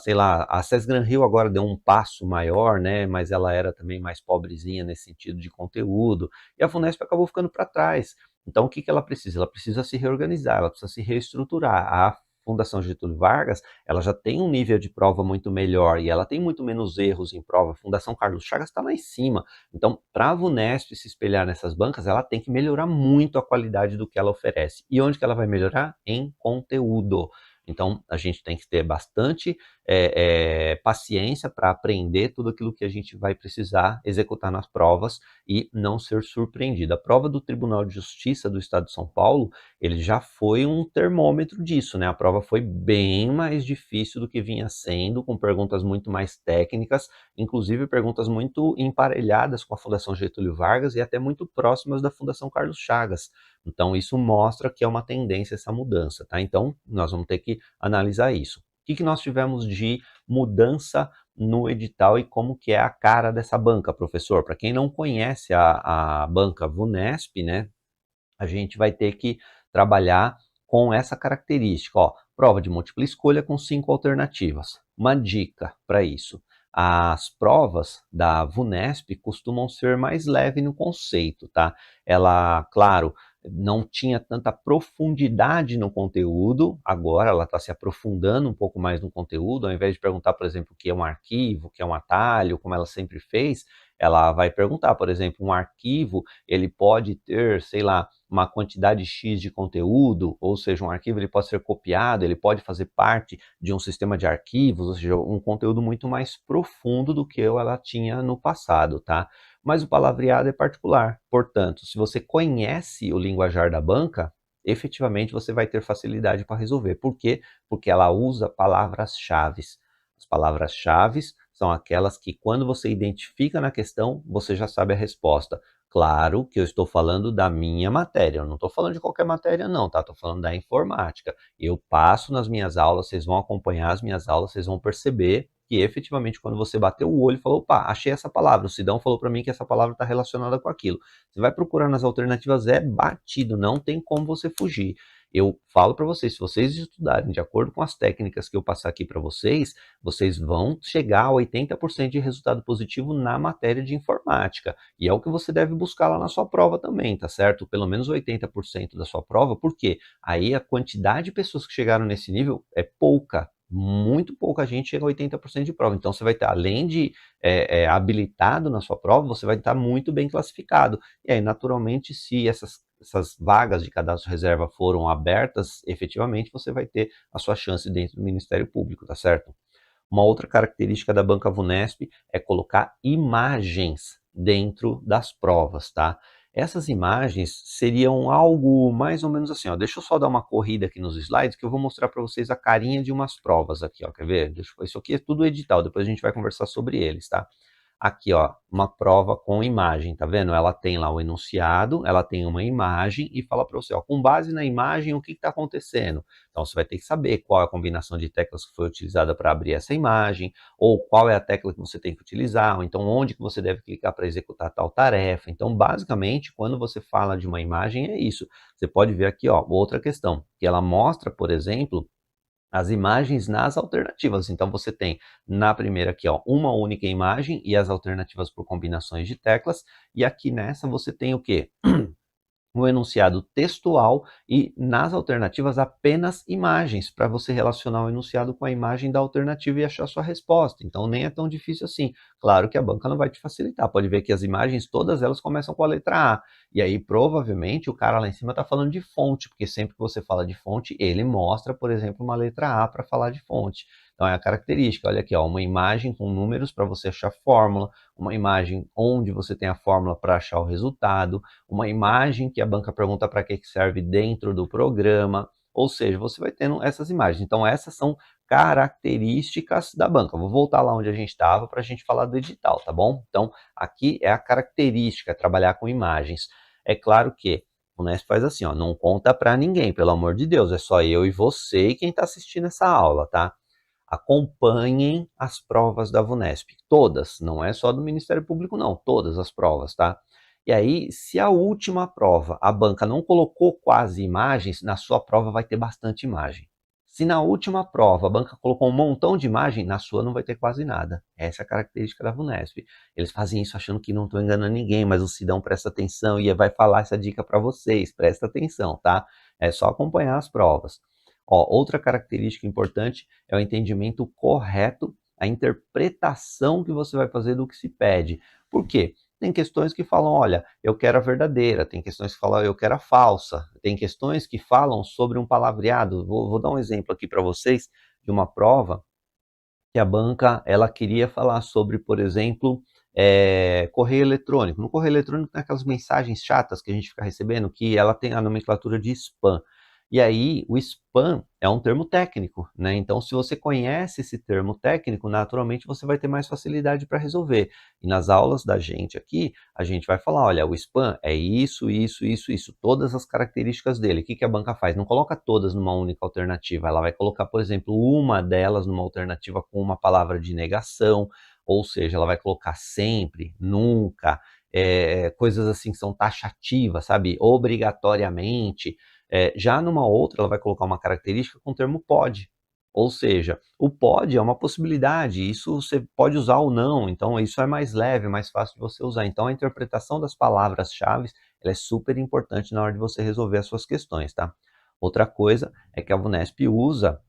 sei lá, a Sesgran Rio agora deu um passo maior, né, mas ela era também mais pobrezinha nesse sentido de conteúdo, e a FUNESP acabou ficando para trás. Então, o que ela precisa? Ela precisa se reorganizar, ela precisa se reestruturar. A Fundação Getúlio Vargas, ela já tem um nível de prova muito melhor e ela tem muito menos erros em prova. A Fundação Carlos Chagas está lá em cima. Então, para a VUNESP se espelhar nessas bancas, ela tem que melhorar muito a qualidade do que ela oferece. E onde que ela vai melhorar? Em conteúdo. Então, a gente tem que ter bastante paciência para aprender tudo aquilo que a gente vai precisar executar nas provas e não ser surpreendido. A prova do Tribunal de Justiça do Estado de São Paulo, ele já foi um termômetro disso, né? A prova foi bem mais difícil do que vinha sendo, com perguntas muito mais técnicas, inclusive perguntas muito emparelhadas com a Fundação Getúlio Vargas e até muito próximas da Fundação Carlos Chagas. Então, isso mostra que é uma tendência essa mudança, tá? Então, nós vamos ter que analisar isso. O que nós tivemos de mudança no edital e como que é a cara dessa banca, professor? Para quem não conhece a banca VUNESP, né, a gente vai ter que trabalhar com essa característica, ó, prova de múltipla escolha com 5 alternativas. Uma dica para isso: as provas da VUNESP costumam ser mais leves no conceito, tá? Ela, claro, não tinha tanta profundidade no conteúdo, agora ela está se aprofundando um pouco mais no conteúdo, ao invés de perguntar, por exemplo, o que é um arquivo, o que é um atalho, como ela sempre fez, ela vai perguntar, por exemplo, um arquivo, ele pode ter, sei lá, uma quantidade X de conteúdo, ou seja, um arquivo ele pode ser copiado, ele pode fazer parte de um sistema de arquivos, ou seja, um conteúdo muito mais profundo do que ela tinha no passado, tá? Mas o palavreado é particular. Portanto, se você conhece o linguajar da banca, efetivamente você vai ter facilidade para resolver. Por quê? Porque ela usa palavras-chave. As palavras-chave são aquelas que, quando você identifica na questão, você já sabe a resposta. Claro que eu estou falando da minha matéria, eu não estou falando de qualquer matéria não, tá? Estou falando da informática. Eu passo nas minhas aulas, vocês vão acompanhar as minhas aulas, vocês vão perceber que efetivamente quando você bateu o olho e falou, opa, achei essa palavra, o Sidão falou para mim que essa palavra está relacionada com aquilo. Você vai procurar nas alternativas, é batido, não tem como você fugir. Eu falo para vocês, se vocês estudarem de acordo com as técnicas que eu passar aqui para vocês, vocês vão chegar a 80% de resultado positivo na matéria de informática. E é o que você deve buscar lá na sua prova também, tá certo? Pelo menos 80% da sua prova, porque aí a quantidade de pessoas que chegaram nesse nível é pouca. Muito pouca gente chega a 80% de prova. Então você vai ter, além de habilitado na sua prova, você vai estar muito bem classificado. E aí, naturalmente, se essas vagas de cadastro reserva foram abertas, efetivamente você vai ter a sua chance dentro do Ministério Público, tá certo? Uma outra característica da Banca Vunesp é colocar imagens dentro das provas, tá? Essas imagens seriam algo mais ou menos assim, ó. Deixa eu só dar uma corrida aqui nos slides que eu vou mostrar para vocês a carinha de umas provas aqui, ó. Quer ver? Isso aqui é tudo edital, depois a gente vai conversar sobre eles, tá? Aqui, ó, uma prova com imagem, tá vendo? Ela tem lá o enunciado, ela tem uma imagem e fala para você, ó, com base na imagem, o que está acontecendo? Então, você vai ter que saber qual é a combinação de teclas que foi utilizada para abrir essa imagem, ou qual é a tecla que você tem que utilizar, ou então onde que você deve clicar para executar tal tarefa. Então, basicamente, quando você fala de uma imagem, é isso. Você pode ver aqui, ó, outra questão, que ela mostra, por exemplo, as imagens nas alternativas. Então você tem na primeira aqui, ó, uma única imagem e as alternativas por combinações de teclas, e aqui nessa você tem o quê? Um enunciado textual e nas alternativas apenas imagens, para você relacionar o enunciado com a imagem da alternativa e achar sua resposta. Então nem é tão difícil assim. Claro que a banca não vai te facilitar. Pode ver que as imagens, todas elas começam com a letra A. E aí provavelmente o cara lá em cima está falando de fonte, porque sempre que você fala de fonte, ele mostra, por exemplo, uma letra A para falar de fonte. Então é a característica, olha aqui, ó, uma imagem com números para você achar fórmula, uma imagem onde você tem a fórmula para achar o resultado, uma imagem que a banca pergunta para que serve dentro do programa, ou seja, você vai tendo essas imagens. Então essas são características da banca. Vou voltar lá onde a gente estava para a gente falar do edital, tá bom? Então aqui é a característica, trabalhar com imagens. É claro que o Unesp faz assim, ó, não conta para ninguém, pelo amor de Deus, é só eu e você e quem está assistindo essa aula, tá? Acompanhem as provas da Vunesp, todas, não é só do Ministério Público não, todas as provas, tá? E aí, se a última prova a banca não colocou quase imagens, na sua prova vai ter bastante imagem. Se na última prova a banca colocou um montão de imagem, na sua não vai ter quase nada. Essa é a característica da Vunesp. Eles fazem isso achando que não estão enganando ninguém, mas o Sidão presta atenção e vai falar essa dica para vocês, presta atenção, tá? É só acompanhar as provas. Ó, outra característica importante é o entendimento correto, a interpretação que você vai fazer do que se pede. Por quê? Tem questões que falam, olha, eu quero a verdadeira, tem questões que falam, eu quero a falsa, tem questões que falam sobre um palavreado. Vou dar um exemplo aqui para vocês de uma prova que a banca ela queria falar sobre, por exemplo, correio eletrônico. No correio eletrônico tem aquelas mensagens chatas que a gente fica recebendo, que ela tem a nomenclatura de spam. E aí, o spam é um termo técnico, né? Então, se você conhece esse termo técnico, naturalmente você vai ter mais facilidade para resolver. E nas aulas da gente aqui, a gente vai falar, olha, o spam é isso, isso, isso, isso, todas as características dele. O que a banca faz? Não coloca todas numa única alternativa. Ela vai colocar, por exemplo, uma delas numa alternativa com uma palavra de negação, ou seja, ela vai colocar sempre, nunca, coisas assim que são taxativas, sabe? Obrigatoriamente. Já numa outra, ela vai colocar uma característica com o termo pode. Ou seja, o pode é uma possibilidade, isso você pode usar ou não, então isso é mais leve, mais fácil de você usar. Então a interpretação das palavras-chave ela é super importante na hora de você resolver as suas questões, tá? Outra coisa é que a VUNESP usa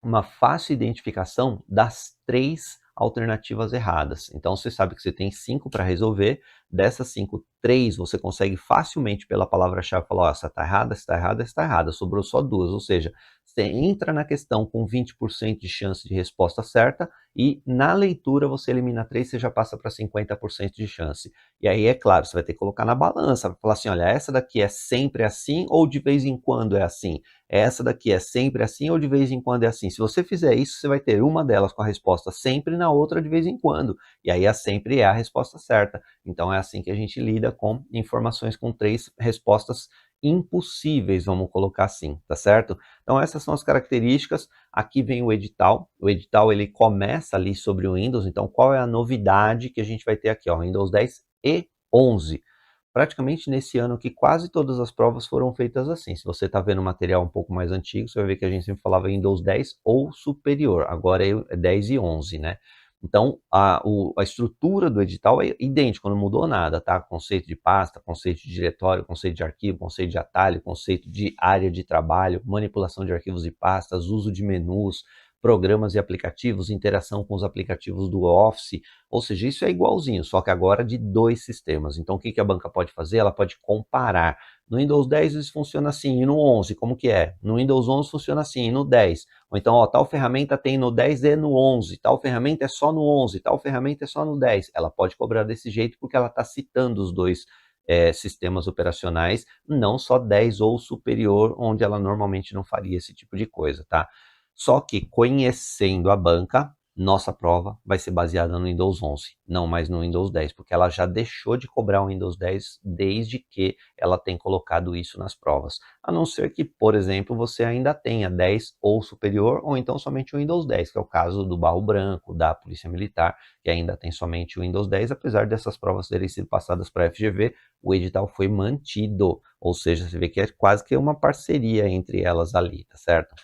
uma fácil identificação das 3 alternativas erradas. Então, você sabe que você tem 5 para resolver, dessas 5, 3 você consegue facilmente pela palavra-chave falar, ó, essa está errada, essa está errada, essa está errada, sobrou só 2, ou seja, você entra na questão com 20% de chance de resposta certa e na leitura você elimina 3, você já passa para 50% de chance. E aí, é claro, você vai ter que colocar na balança, falar assim, olha, essa daqui é sempre assim ou de vez em quando é assim? Essa daqui é sempre assim ou de vez em quando é assim? Se você fizer isso, você vai ter uma delas com a resposta sempre e na outra de vez em quando. E aí a sempre é a resposta certa. Então é assim que a gente lida com informações com 3 respostas impossíveis, vamos colocar assim, tá certo? Então essas são as características. Aqui vem o edital. O edital ele começa ali sobre o Windows. Então qual é a novidade que a gente vai ter aqui? Ó, Windows 10 e 11. Praticamente nesse ano que quase todas as provas foram feitas assim. Se você está vendo material um pouco mais antigo, você vai ver que a gente sempre falava Windows 10 ou superior. Agora é 10 e 11, né? Então, a estrutura do edital é idêntica, não mudou nada, tá? Conceito de pasta, conceito de diretório, conceito de arquivo, conceito de atalho, conceito de área de trabalho, manipulação de arquivos e pastas, uso de menus, programas e aplicativos, interação com os aplicativos do Office, ou seja, isso é igualzinho, só que agora de 2 sistemas. Então, o que a banca pode fazer? Ela pode comparar. No Windows 10 isso funciona assim, e no 11, como que é? No Windows 11 funciona assim, e no 10. Ou então, ó, tal ferramenta tem no 10 e no 11, tal ferramenta é só no 11, tal ferramenta é só no 10. Ela pode cobrar desse jeito porque ela está citando os dois sistemas operacionais, não só 10 ou superior, onde ela normalmente não faria esse tipo de coisa, tá? Só que conhecendo a banca, nossa prova vai ser baseada no Windows 11, não mais no Windows 10, porque ela já deixou de cobrar o Windows 10 desde que ela tem colocado isso nas provas. A não ser que, por exemplo, você ainda tenha 10 ou superior, ou então somente o Windows 10, que é o caso do Barro Branco, da Polícia Militar, que ainda tem somente o Windows 10, apesar dessas provas terem sido passadas para a FGV, o edital foi mantido, ou seja, você vê que é quase que uma parceria entre elas ali, tá certo?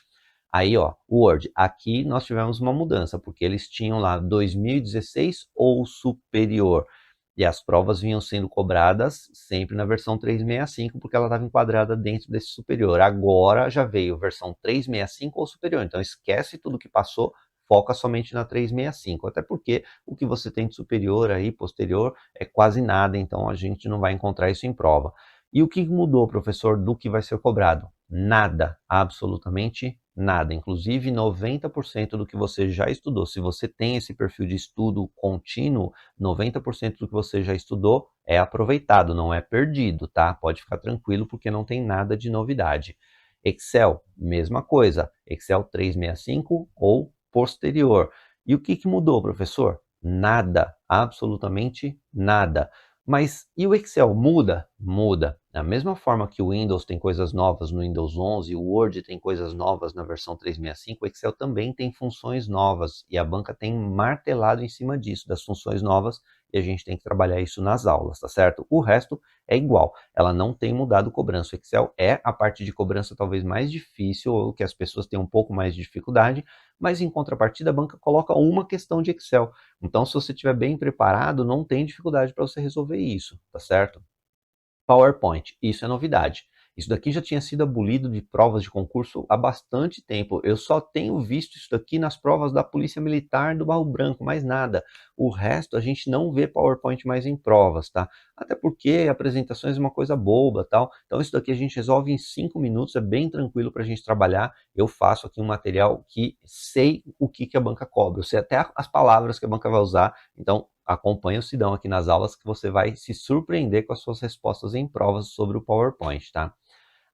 Aí, ó, o Word. Aqui nós tivemos uma mudança, porque eles tinham lá 2016 ou superior. E as provas vinham sendo cobradas sempre na versão 365, porque ela estava enquadrada dentro desse superior. Agora já veio versão 365 ou superior. Então esquece tudo que passou, foca somente na 365. Até porque o que você tem de superior aí, posterior, é quase nada. Então a gente não vai encontrar isso em prova. E o que mudou, professor, do que vai ser cobrado? Nada, absolutamente nada. Inclusive, 90% do que você já estudou, se você tem esse perfil de estudo contínuo, 90% do que você já estudou é aproveitado, não é perdido, tá? Pode ficar tranquilo porque não tem nada de novidade. Excel, mesma coisa. Excel 365 ou posterior. E o que mudou, professor? Nada, absolutamente nada. Mas e o Excel muda? Muda. Da mesma forma que o Windows tem coisas novas no Windows 11, o Word tem coisas novas na versão 365, o Excel também tem funções novas e a banca tem martelado em cima disso, das funções novas, e a gente tem que trabalhar isso nas aulas, tá certo? O resto é igual, ela não tem mudado cobrança. O Excel é a parte de cobrança talvez mais difícil, ou que as pessoas têm um pouco mais de dificuldade, mas em contrapartida a banca coloca uma questão de Excel. Então, se você estiver bem preparado, não tem dificuldade para você resolver isso, tá certo? PowerPoint, isso é novidade. Isso daqui já tinha sido abolido de provas de concurso há bastante tempo. Eu só tenho visto isso daqui nas provas da Polícia Militar do Barro Branco, mais nada. O resto a gente não vê PowerPoint mais em provas, tá? Até porque apresentações é uma coisa boba, tal. Então isso daqui a gente resolve em 5 minutos, é bem tranquilo para a gente trabalhar. Eu faço aqui um material que sei o que a banca cobra, eu sei até as palavras que a banca vai usar. Então acompanhe o Sidão aqui nas aulas que você vai se surpreender com as suas respostas em provas sobre o PowerPoint, tá?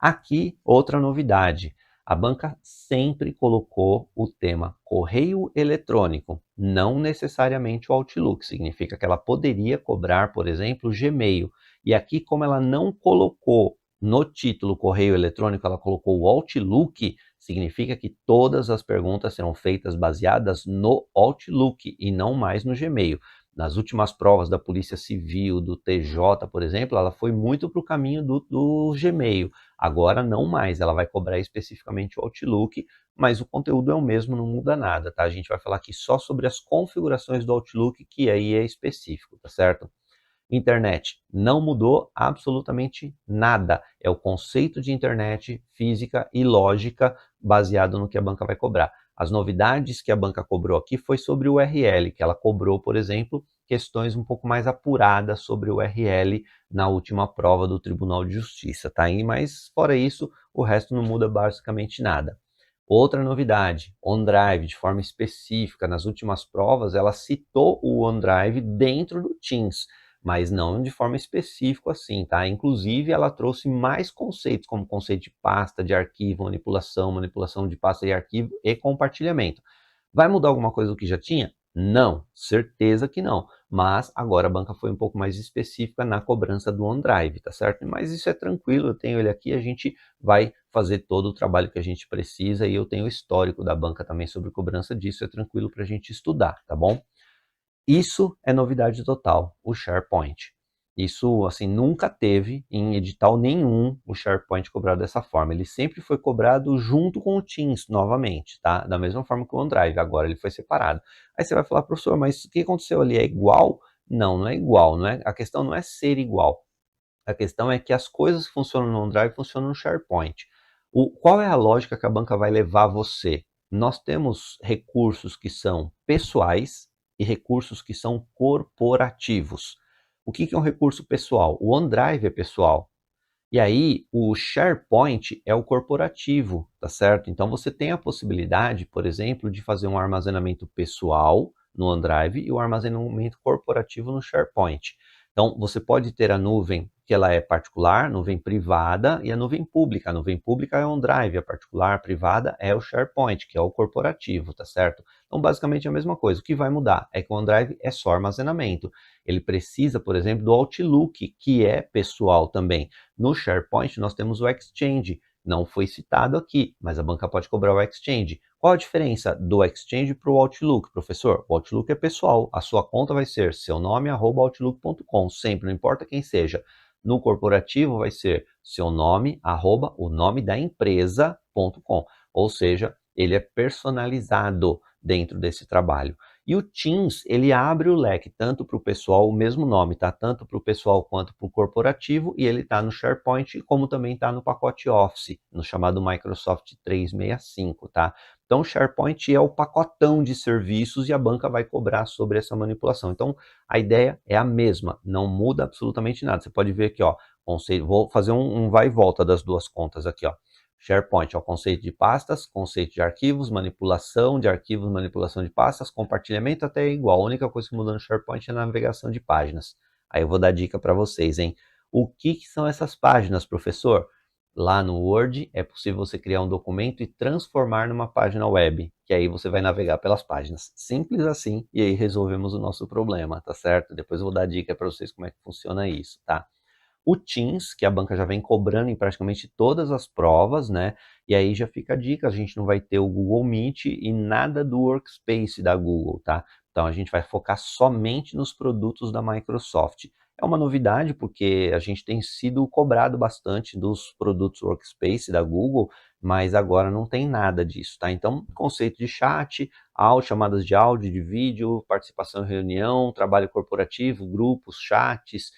Aqui, outra novidade. A banca sempre colocou o tema correio eletrônico, não necessariamente o Outlook. Significa que ela poderia cobrar, por exemplo, o Gmail. E aqui, como ela não colocou no título correio eletrônico, ela colocou o Outlook, significa que todas as perguntas serão feitas baseadas no Outlook e não mais no Gmail. Nas últimas provas da Polícia Civil, do TJ, por exemplo, ela foi muito para o caminho do Gmail. Agora não mais, ela vai cobrar especificamente o Outlook, mas o conteúdo é o mesmo, não muda nada, tá? A gente vai falar aqui só sobre as configurações do Outlook, que aí é específico, tá certo? Internet não mudou absolutamente nada. É o conceito de internet, física e lógica baseado no que a banca vai cobrar. As novidades que a banca cobrou aqui foi sobre o URL, que ela cobrou, por exemplo, questões um pouco mais apuradas sobre o URL na última prova do Tribunal de Justiça, tá? Mas fora isso, o resto não muda basicamente nada. Outra novidade, OneDrive, de forma específica, nas últimas provas, ela citou o OneDrive dentro do Teams, mas não de forma específica assim, tá? Inclusive, ela trouxe mais conceitos, como conceito de pasta, de arquivo, manipulação de pasta de arquivo e compartilhamento. Vai mudar alguma coisa do que já tinha? Não, certeza que não. Mas agora a banca foi um pouco mais específica na cobrança do OneDrive, tá certo? Mas isso é tranquilo, eu tenho ele aqui, a gente vai fazer todo o trabalho que a gente precisa e eu tenho o histórico da banca também sobre cobrança disso, é tranquilo para a gente estudar, tá bom? Isso é novidade total, o SharePoint. Isso, assim, nunca teve em edital nenhum o SharePoint cobrado dessa forma. Ele sempre foi cobrado junto com o Teams, novamente, tá? Da mesma forma que o OneDrive, agora ele foi separado. Aí você vai falar, professor, mas o que aconteceu ali? É igual? Não, não é igual, não é? A questão não é ser igual. A questão é que as coisas que funcionam no OneDrive funcionam no SharePoint. Qual é a lógica que a banca vai levar você? Nós temos recursos que são pessoais e recursos que são corporativos. O que é um recurso pessoal? O OneDrive é pessoal. E aí, o SharePoint é o corporativo, tá certo? Então, você tem a possibilidade, por exemplo, de fazer um armazenamento pessoal no OneDrive e o armazenamento corporativo no SharePoint. Então, você pode ter a nuvem que ela é particular, nuvem privada, e a nuvem pública. A nuvem pública é o OneDrive, a particular, a privada é o SharePoint, que é o corporativo, tá certo? Então, basicamente é a mesma coisa. O que vai mudar é que o OneDrive é só armazenamento. Ele precisa, por exemplo, do Outlook, que é pessoal também. No SharePoint, nós temos o Exchange. Não foi citado aqui, mas a banca pode cobrar o Exchange. Qual a diferença do Exchange para o Outlook, professor? O Outlook é pessoal. A sua conta vai ser seu nome, @outlook.com, sempre, não importa quem seja. No corporativo vai ser seu nome, o nome da empresa.com. Ou seja, ele é personalizado dentro desse trabalho. E o Teams, ele abre o leque tanto para o pessoal, o mesmo nome, tá? Tanto para o pessoal quanto para o corporativo, e ele está no SharePoint, como também está no pacote Office, no chamado Microsoft 365, tá? Então, o SharePoint é o pacotão de serviços e a banca vai cobrar sobre essa manipulação. Então, a ideia é a mesma, não muda absolutamente nada. Você pode ver aqui, ó, conceito, vou fazer um vai e volta das duas contas aqui, ó. SharePoint é o conceito de pastas, conceito de arquivos, manipulação de pastas, compartilhamento até é igual. A única coisa que muda no SharePoint é a navegação de páginas. Aí eu vou dar dica para vocês, hein? O que são essas páginas, professor? Lá no Word é possível você criar um documento e transformar numa página web, que aí você vai navegar pelas páginas. Simples assim, e aí resolvemos o nosso problema, tá certo? Depois eu vou dar dica para vocês como é que funciona isso, tá? O Teams, que a banca já vem cobrando em praticamente todas as provas, né? E aí já fica a dica, a gente não vai ter o Google Meet e nada do Workspace da Google, tá? Então a gente vai focar somente nos produtos da Microsoft. É uma novidade porque a gente tem sido cobrado bastante dos produtos Workspace da Google, mas agora não tem nada disso, tá? Então, conceito de chat, chamadas de áudio, de vídeo, participação em reunião, trabalho corporativo, grupos, chats,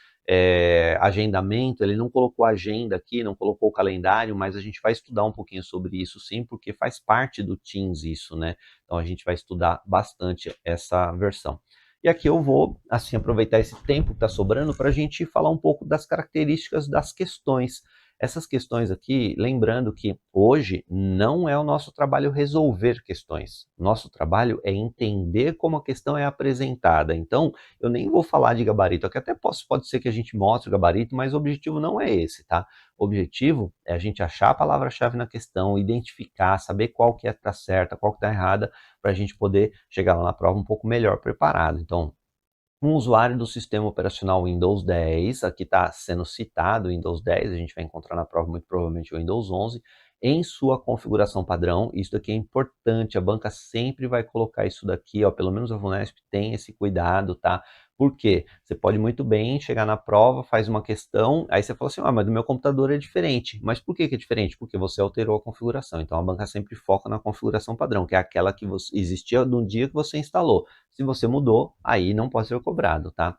agendamento, ele não colocou agenda aqui, não colocou o calendário, mas a gente vai estudar um pouquinho sobre isso sim, porque faz parte do Teams isso, né? Então a gente vai estudar bastante essa versão. E aqui eu vou, assim, aproveitar esse tempo que está sobrando para a gente falar um pouco das características das questões. Essas questões aqui, lembrando que hoje não é o nosso trabalho resolver questões. Nosso trabalho é entender como a questão é apresentada. Então, eu nem vou falar de gabarito, aqui até pode ser que a gente mostre o gabarito, mas o objetivo não é esse, tá? O objetivo é a gente achar a palavra-chave na questão, identificar, saber qual que está certa, qual que está errada, para a gente poder chegar lá na prova um pouco melhor preparado. Então, um usuário do sistema operacional Windows 10, aqui está sendo citado o Windows 10, a gente vai encontrar na prova muito provavelmente o Windows 11, em sua configuração padrão. Isso daqui é importante, a banca sempre vai colocar isso daqui, ó, pelo menos a Vunesp tem esse cuidado, tá? Por quê? Você pode muito bem chegar na prova, faz uma questão, aí você fala assim, mas do meu computador é diferente. Mas por que é diferente? Porque você alterou a configuração. Então a banca sempre foca na configuração padrão, que é aquela que existia no dia que você instalou. Se você mudou, aí não pode ser cobrado, tá?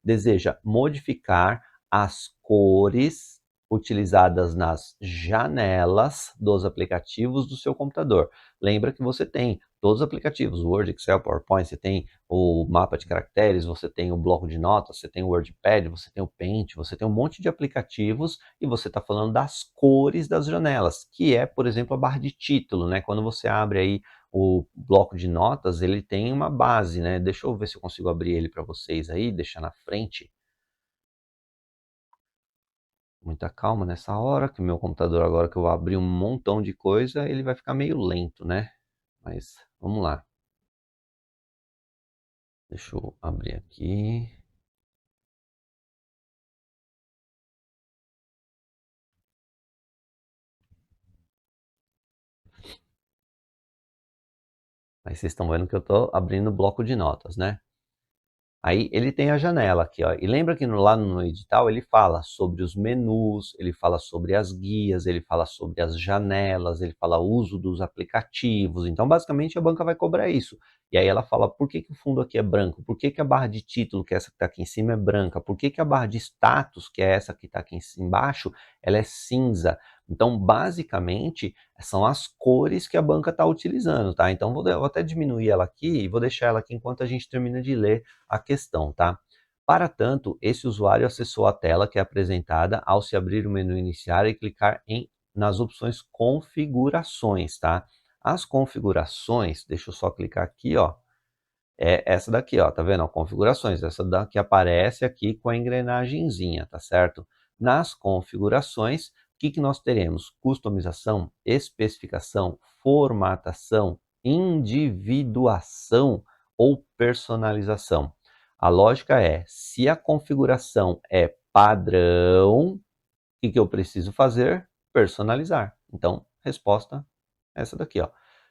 deseja modificar as cores utilizadas nas janelas dos aplicativos do seu computador. Lembra que você tem todos os aplicativos, Word, Excel, PowerPoint, você tem o mapa de caracteres, você tem o bloco de notas, você tem o WordPad, você tem o Paint, você tem um monte de aplicativos e você está falando das cores das janelas, que é, por exemplo, a barra de título, né? Quando você abre aí o bloco de notas, ele tem uma base, né? Deixa eu ver se eu consigo abrir ele para vocês aí, deixar na frente. Muita calma nessa hora, que o meu computador agora que eu vou abrir um montão de coisa, ele vai ficar meio lento, né? Mas vamos lá. Deixa eu abrir aqui. Aí vocês estão vendo que eu estou abrindo o bloco de notas, né? Aí ele tem a janela aqui, ó. E lembra que lá no edital ele fala sobre os menus, ele fala sobre as guias, ele fala sobre as janelas, ele fala o uso dos aplicativos. Então, basicamente, a banca vai cobrar isso. E aí ela fala, por que que o fundo aqui é branco? Por que que a barra de título, que é essa que está aqui em cima, é branca? Por que que a barra de status, que é essa que está aqui embaixo, ela é cinza? Então, basicamente, são as cores que a banca está utilizando, tá? Então, vou até diminuir ela aqui e vou deixar ela aqui enquanto a gente termina de ler a questão, tá? Para tanto, esse usuário acessou a tela que é apresentada ao se abrir o menu iniciar e clicar nas opções configurações, tá? As configurações, deixa eu só clicar aqui, ó, é essa daqui, ó, tá vendo? Ó, configurações, essa daqui aparece aqui com a engrenagemzinha, tá certo? Nas configurações, o que que nós teremos? Customização, especificação, formatação, individuação ou personalização. A lógica é, se a configuração é padrão, o que que eu preciso fazer? Personalizar. Então, resposta essa daqui, ó.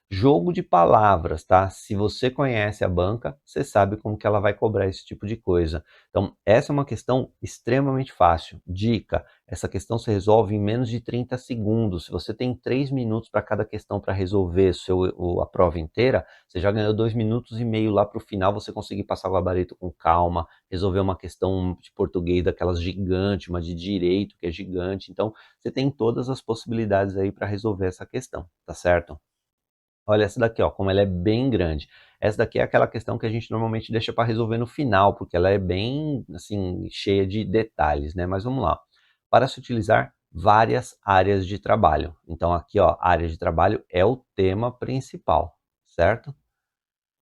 Jogo de palavras, tá? Se você conhece a banca, você sabe como que ela vai cobrar esse tipo de coisa. Então, essa é uma questão extremamente fácil. Dica, essa questão se resolve em menos de 30 segundos. Se você tem 3 minutos para cada questão para resolver a prova inteira, você já ganhou 2 minutos e meio lá para o final, você conseguir passar o gabarito com calma, resolver uma questão de português daquelas gigantes, uma de direito que é gigante. Então, você tem todas as possibilidades aí para resolver essa questão, tá certo? Olha essa daqui, ó, como ela é bem grande. Essa daqui é aquela questão que a gente normalmente deixa para resolver no final, porque ela é bem, assim, cheia de detalhes, né? Mas vamos lá. Para se utilizar várias áreas de trabalho. Então aqui, ó, área de trabalho é o tema principal, certo?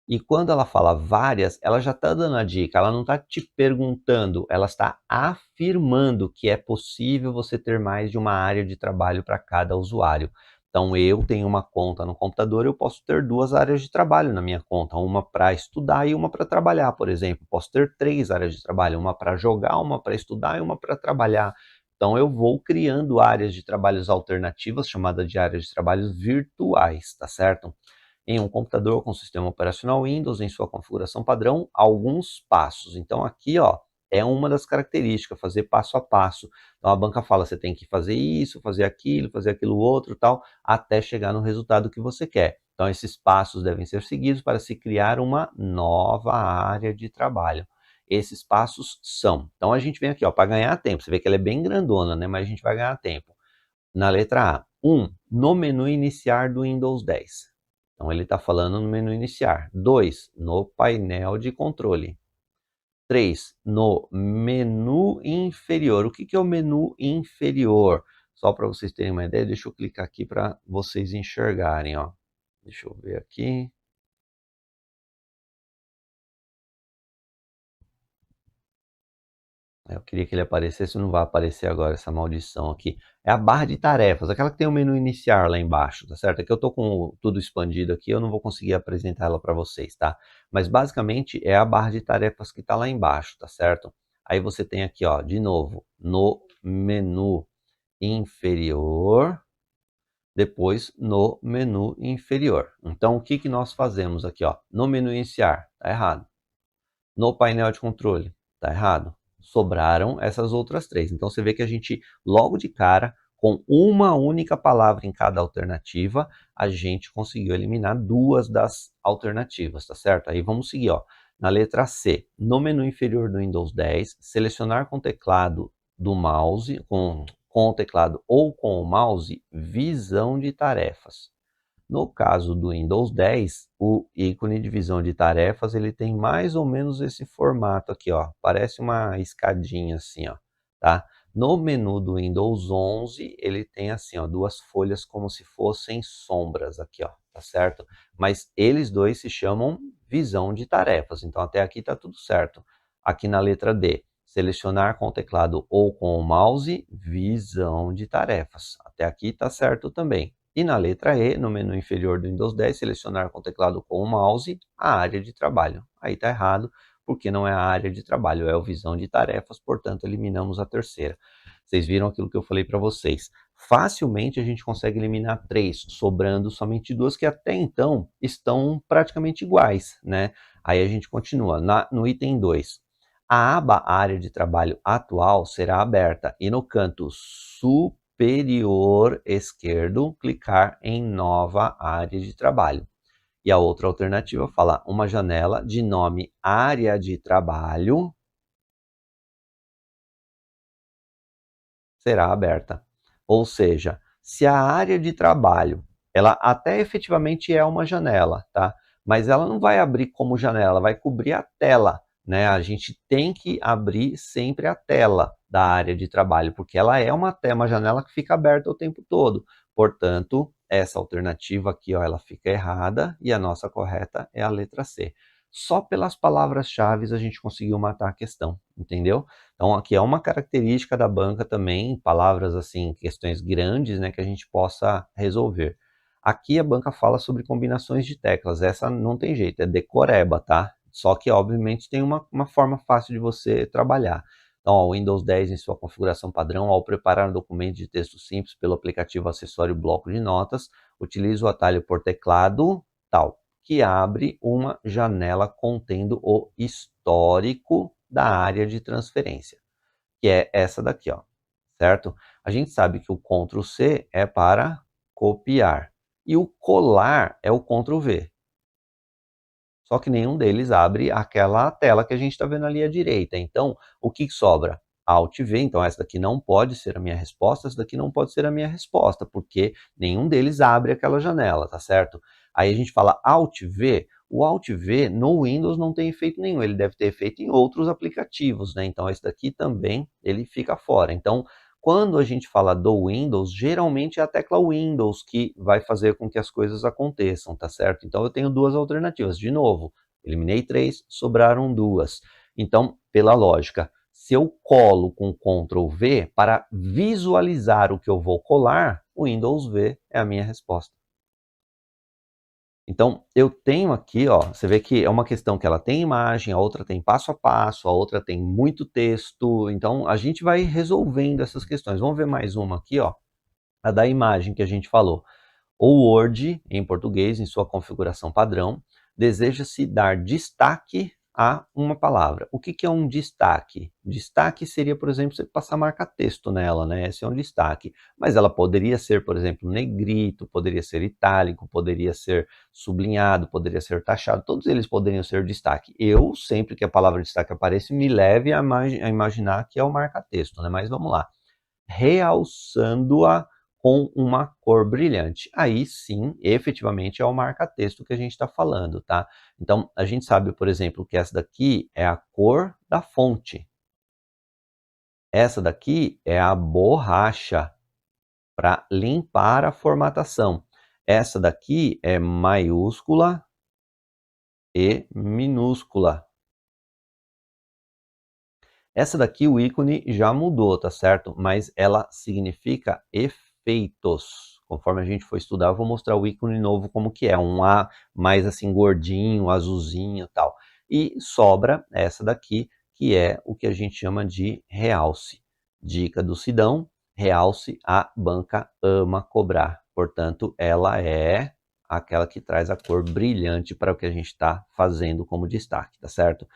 E quando ela fala várias, ela já está dando a dica, ela não está te perguntando, ela está afirmando que é possível você ter mais de uma área de trabalho para cada usuário. Então, eu tenho uma conta no computador, eu posso ter 2 áreas de trabalho na minha conta, uma para estudar e uma para trabalhar, por exemplo. Posso ter 3 áreas de trabalho, uma para jogar, uma para estudar e uma para trabalhar. Então, eu vou criando áreas de trabalhos alternativas, chamadas de áreas de trabalhos virtuais, tá certo? Em um computador com sistema operacional Windows, em sua configuração padrão, alguns passos. Então aqui, ó, é uma das características, fazer passo a passo. Então a banca fala, você tem que fazer isso, fazer aquilo outro, tal, até chegar no resultado que você quer. Então esses passos devem ser seguidos para se criar uma nova área de trabalho. Esses passos são. Então a gente vem aqui, ó, para ganhar tempo. Você vê que ela é bem grandona, né? Mas a gente vai ganhar tempo. Na letra A, 1. No menu iniciar do Windows 10. Então, ele está falando no menu iniciar. 2. No painel de controle. 3. No menu inferior. O que que é o menu inferior? Só para vocês terem uma ideia, deixa eu clicar aqui para vocês enxergarem. Ó. Deixa eu ver aqui. Eu queria que ele aparecesse, não vai aparecer agora essa maldição aqui. É a barra de tarefas, aquela que tem o menu iniciar lá embaixo, tá certo? É que eu tô com tudo expandido aqui, eu não vou conseguir apresentar ela para vocês, tá? Mas basicamente é a barra de tarefas que tá lá embaixo, tá certo? Aí você tem aqui, ó, de novo, no menu inferior, depois no menu inferior. Então o que que nós fazemos aqui, ó? No menu iniciar, tá errado. No painel de controle, tá errado. Sobraram essas outras 3. Então você vê que a gente, logo de cara, com uma única palavra em cada alternativa, a gente conseguiu eliminar 2 das alternativas, tá certo? Aí vamos seguir, ó. Na letra C, no menu inferior do Windows 10, selecionar com o teclado do mouse, com o teclado ou com o mouse, visão de tarefas. No caso do Windows 10, o ícone de visão de tarefas, ele tem mais ou menos esse formato aqui, ó. Parece uma escadinha assim, ó, tá? No menu do Windows 11, ele tem assim, ó, duas folhas como se fossem sombras aqui, ó, tá certo? Mas eles dois se chamam visão de tarefas, então até aqui tá tudo certo. Aqui na letra D, selecionar com o teclado ou com o mouse, visão de tarefas. Até aqui tá certo também. E na letra E, no menu inferior do Windows 10, selecionar com o teclado ou com o mouse a área de trabalho. Aí tá errado, porque não é a área de trabalho, é o visão de tarefas, portanto eliminamos a terceira. Vocês viram aquilo que eu falei para vocês. Facilmente a gente consegue eliminar 3, sobrando somente 2 que até então estão praticamente iguais, né? Aí a gente continua. No item 2, a aba área de trabalho atual será aberta e no canto superior esquerdo clicar em nova área de trabalho. E a outra alternativa fala uma janela de nome área de trabalho será aberta. Ou seja, se a área de trabalho, ela até efetivamente é uma janela, tá? Mas ela não vai abrir como janela, ela vai cobrir a tela, né? A gente tem que abrir sempre a tela da área de trabalho, porque ela é uma janela que fica aberta o tempo todo. Portanto, essa alternativa aqui, ó, ela fica errada e a nossa correta é a letra C. Só pelas palavras-chave a gente conseguiu matar a questão, entendeu? Então, aqui é uma característica da banca também, palavras assim, questões grandes, né, que a gente possa resolver. Aqui a banca fala sobre combinações de teclas, essa não tem jeito, é decoreba, tá? Só que, obviamente, tem uma forma fácil de você trabalhar. Então, ó, o Windows 10 em sua configuração padrão, ao preparar um documento de texto simples pelo aplicativo acessório bloco de notas, utilize o atalho por teclado, tal, que abre uma janela contendo o histórico da área de transferência, que é essa daqui, ó, certo? A gente sabe que o Ctrl C é para copiar e o colar é o Ctrl V. Só que nenhum deles abre aquela tela que a gente está vendo ali à direita. Então, o que sobra? Alt V, então essa daqui não pode ser a minha resposta, essa daqui não pode ser a minha resposta, porque nenhum deles abre aquela janela, tá certo? Aí a gente fala Alt V, o Alt V no Windows não tem efeito nenhum, ele deve ter efeito em outros aplicativos, né? Então esse daqui também, ele fica fora. Então, quando a gente fala do Windows, geralmente é a tecla Windows que vai fazer com que as coisas aconteçam, tá certo? Então eu tenho duas alternativas. De novo, eliminei 3, sobraram 2. Então, pela lógica, se eu colo com Ctrl V para visualizar o que eu vou colar, o Windows V é a minha resposta. Então, eu tenho aqui, ó, você vê que é uma questão que ela tem imagem, a outra tem passo a passo, a outra tem muito texto, então a gente vai resolvendo essas questões. Vamos ver mais uma aqui, ó, a da imagem que a gente falou. O Word, em português, em sua configuração padrão, deseja-se dar destaque a uma palavra. O que é um destaque? Destaque seria, por exemplo, você passar marca-texto nela, né? Esse é um destaque. Mas ela poderia ser, por exemplo, negrito, poderia ser itálico, poderia ser sublinhado, poderia ser taxado. Todos eles poderiam ser destaque. Eu, sempre que a palavra destaque aparece, me leve a imaginar que é o marca-texto, né? Mas vamos lá. Realçando-a com uma cor brilhante. Aí sim, efetivamente é o marca-texto que a gente está falando, tá? Então, a gente sabe, por exemplo, que essa daqui é a cor da fonte. Essa daqui é a borracha para limpar a formatação. Essa daqui é maiúscula e minúscula. Essa daqui, o ícone já mudou, tá certo? Mas ela significa efeitos. Conforme a gente for estudar, eu vou mostrar o ícone novo como que é. Um A mais assim gordinho, azulzinho e tal. E sobra essa daqui, que é o que a gente chama de realce. Dica do Sidão, realce a banca ama cobrar. Portanto, ela é aquela que traz a cor brilhante para o que a gente está fazendo como destaque, tá certo?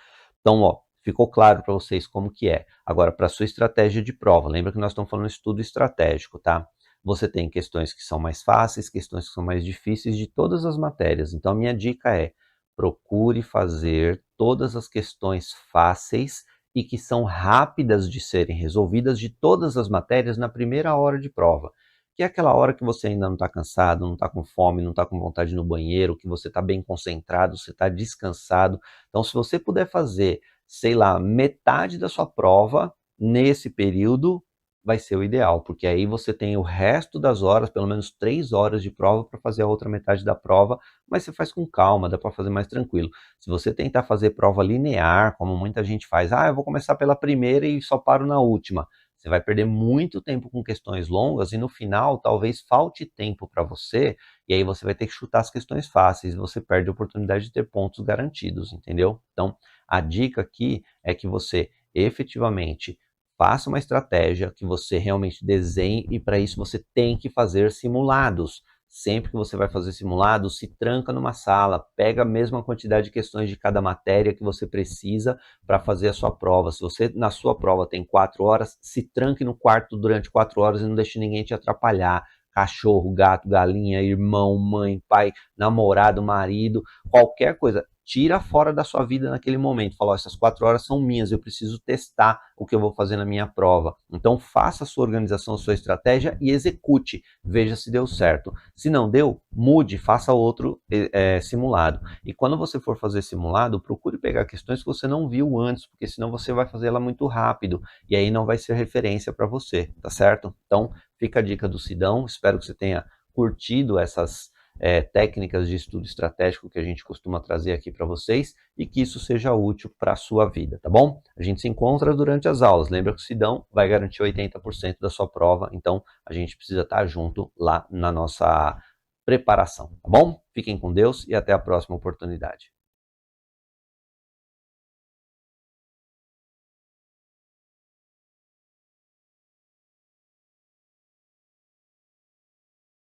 Então, ó, ficou claro para vocês como que é. Agora, para a sua estratégia de prova, lembra que nós estamos falando de estudo estratégico, tá? Você tem questões que são mais fáceis, questões que são mais difíceis de todas as matérias. Então, a minha dica é, procure fazer todas as questões fáceis e que são rápidas de serem resolvidas de todas as matérias na primeira hora de prova. Que é aquela hora que você ainda não está cansado, não está com fome, não está com vontade de ir no banheiro, que você está bem concentrado, você está descansado. Então, se você puder fazer, sei lá, metade da sua prova nesse período, vai ser o ideal, porque aí você tem o resto das horas, pelo menos 3 horas de prova para fazer a outra metade da prova, mas você faz com calma, dá para fazer mais tranquilo. Se você tentar fazer prova linear, como muita gente faz, eu vou começar pela primeira e só paro na última. Você vai perder muito tempo com questões longas e no final talvez falte tempo para você, e aí você vai ter que chutar as questões fáceis, e você perde a oportunidade de ter pontos garantidos, entendeu? Então, a dica aqui é que você efetivamente faça uma estratégia, que você realmente desenhe, e para isso você tem que fazer simulados. Sempre que você vai fazer simulado, se tranca numa sala, pega a mesma quantidade de questões de cada matéria que você precisa para fazer a sua prova. Se você na sua prova tem 4 horas, se tranque no quarto durante 4 horas e não deixe ninguém te atrapalhar. Cachorro, gato, galinha, irmão, mãe, pai, namorado, marido, qualquer coisa. Tira fora da sua vida naquele momento. Fala, essas 4 horas são minhas, eu preciso testar o que eu vou fazer na minha prova. Então faça a sua organização, a sua estratégia e execute. Veja se deu certo. Se não deu, mude, faça outro simulado. E quando você for fazer simulado, procure pegar questões que você não viu antes, porque senão você vai fazer ela muito rápido e aí não vai ser referência para você, tá certo? Então fica a dica do Sidão. Espero que você tenha curtido essas técnicas de estudo estratégico que a gente costuma trazer aqui para vocês e que isso seja útil para a sua vida, tá bom? A gente se encontra durante as aulas. Lembra que o Sidão vai garantir 80% da sua prova, então a gente precisa estar junto lá na nossa preparação, tá bom? Fiquem com Deus e até a próxima oportunidade.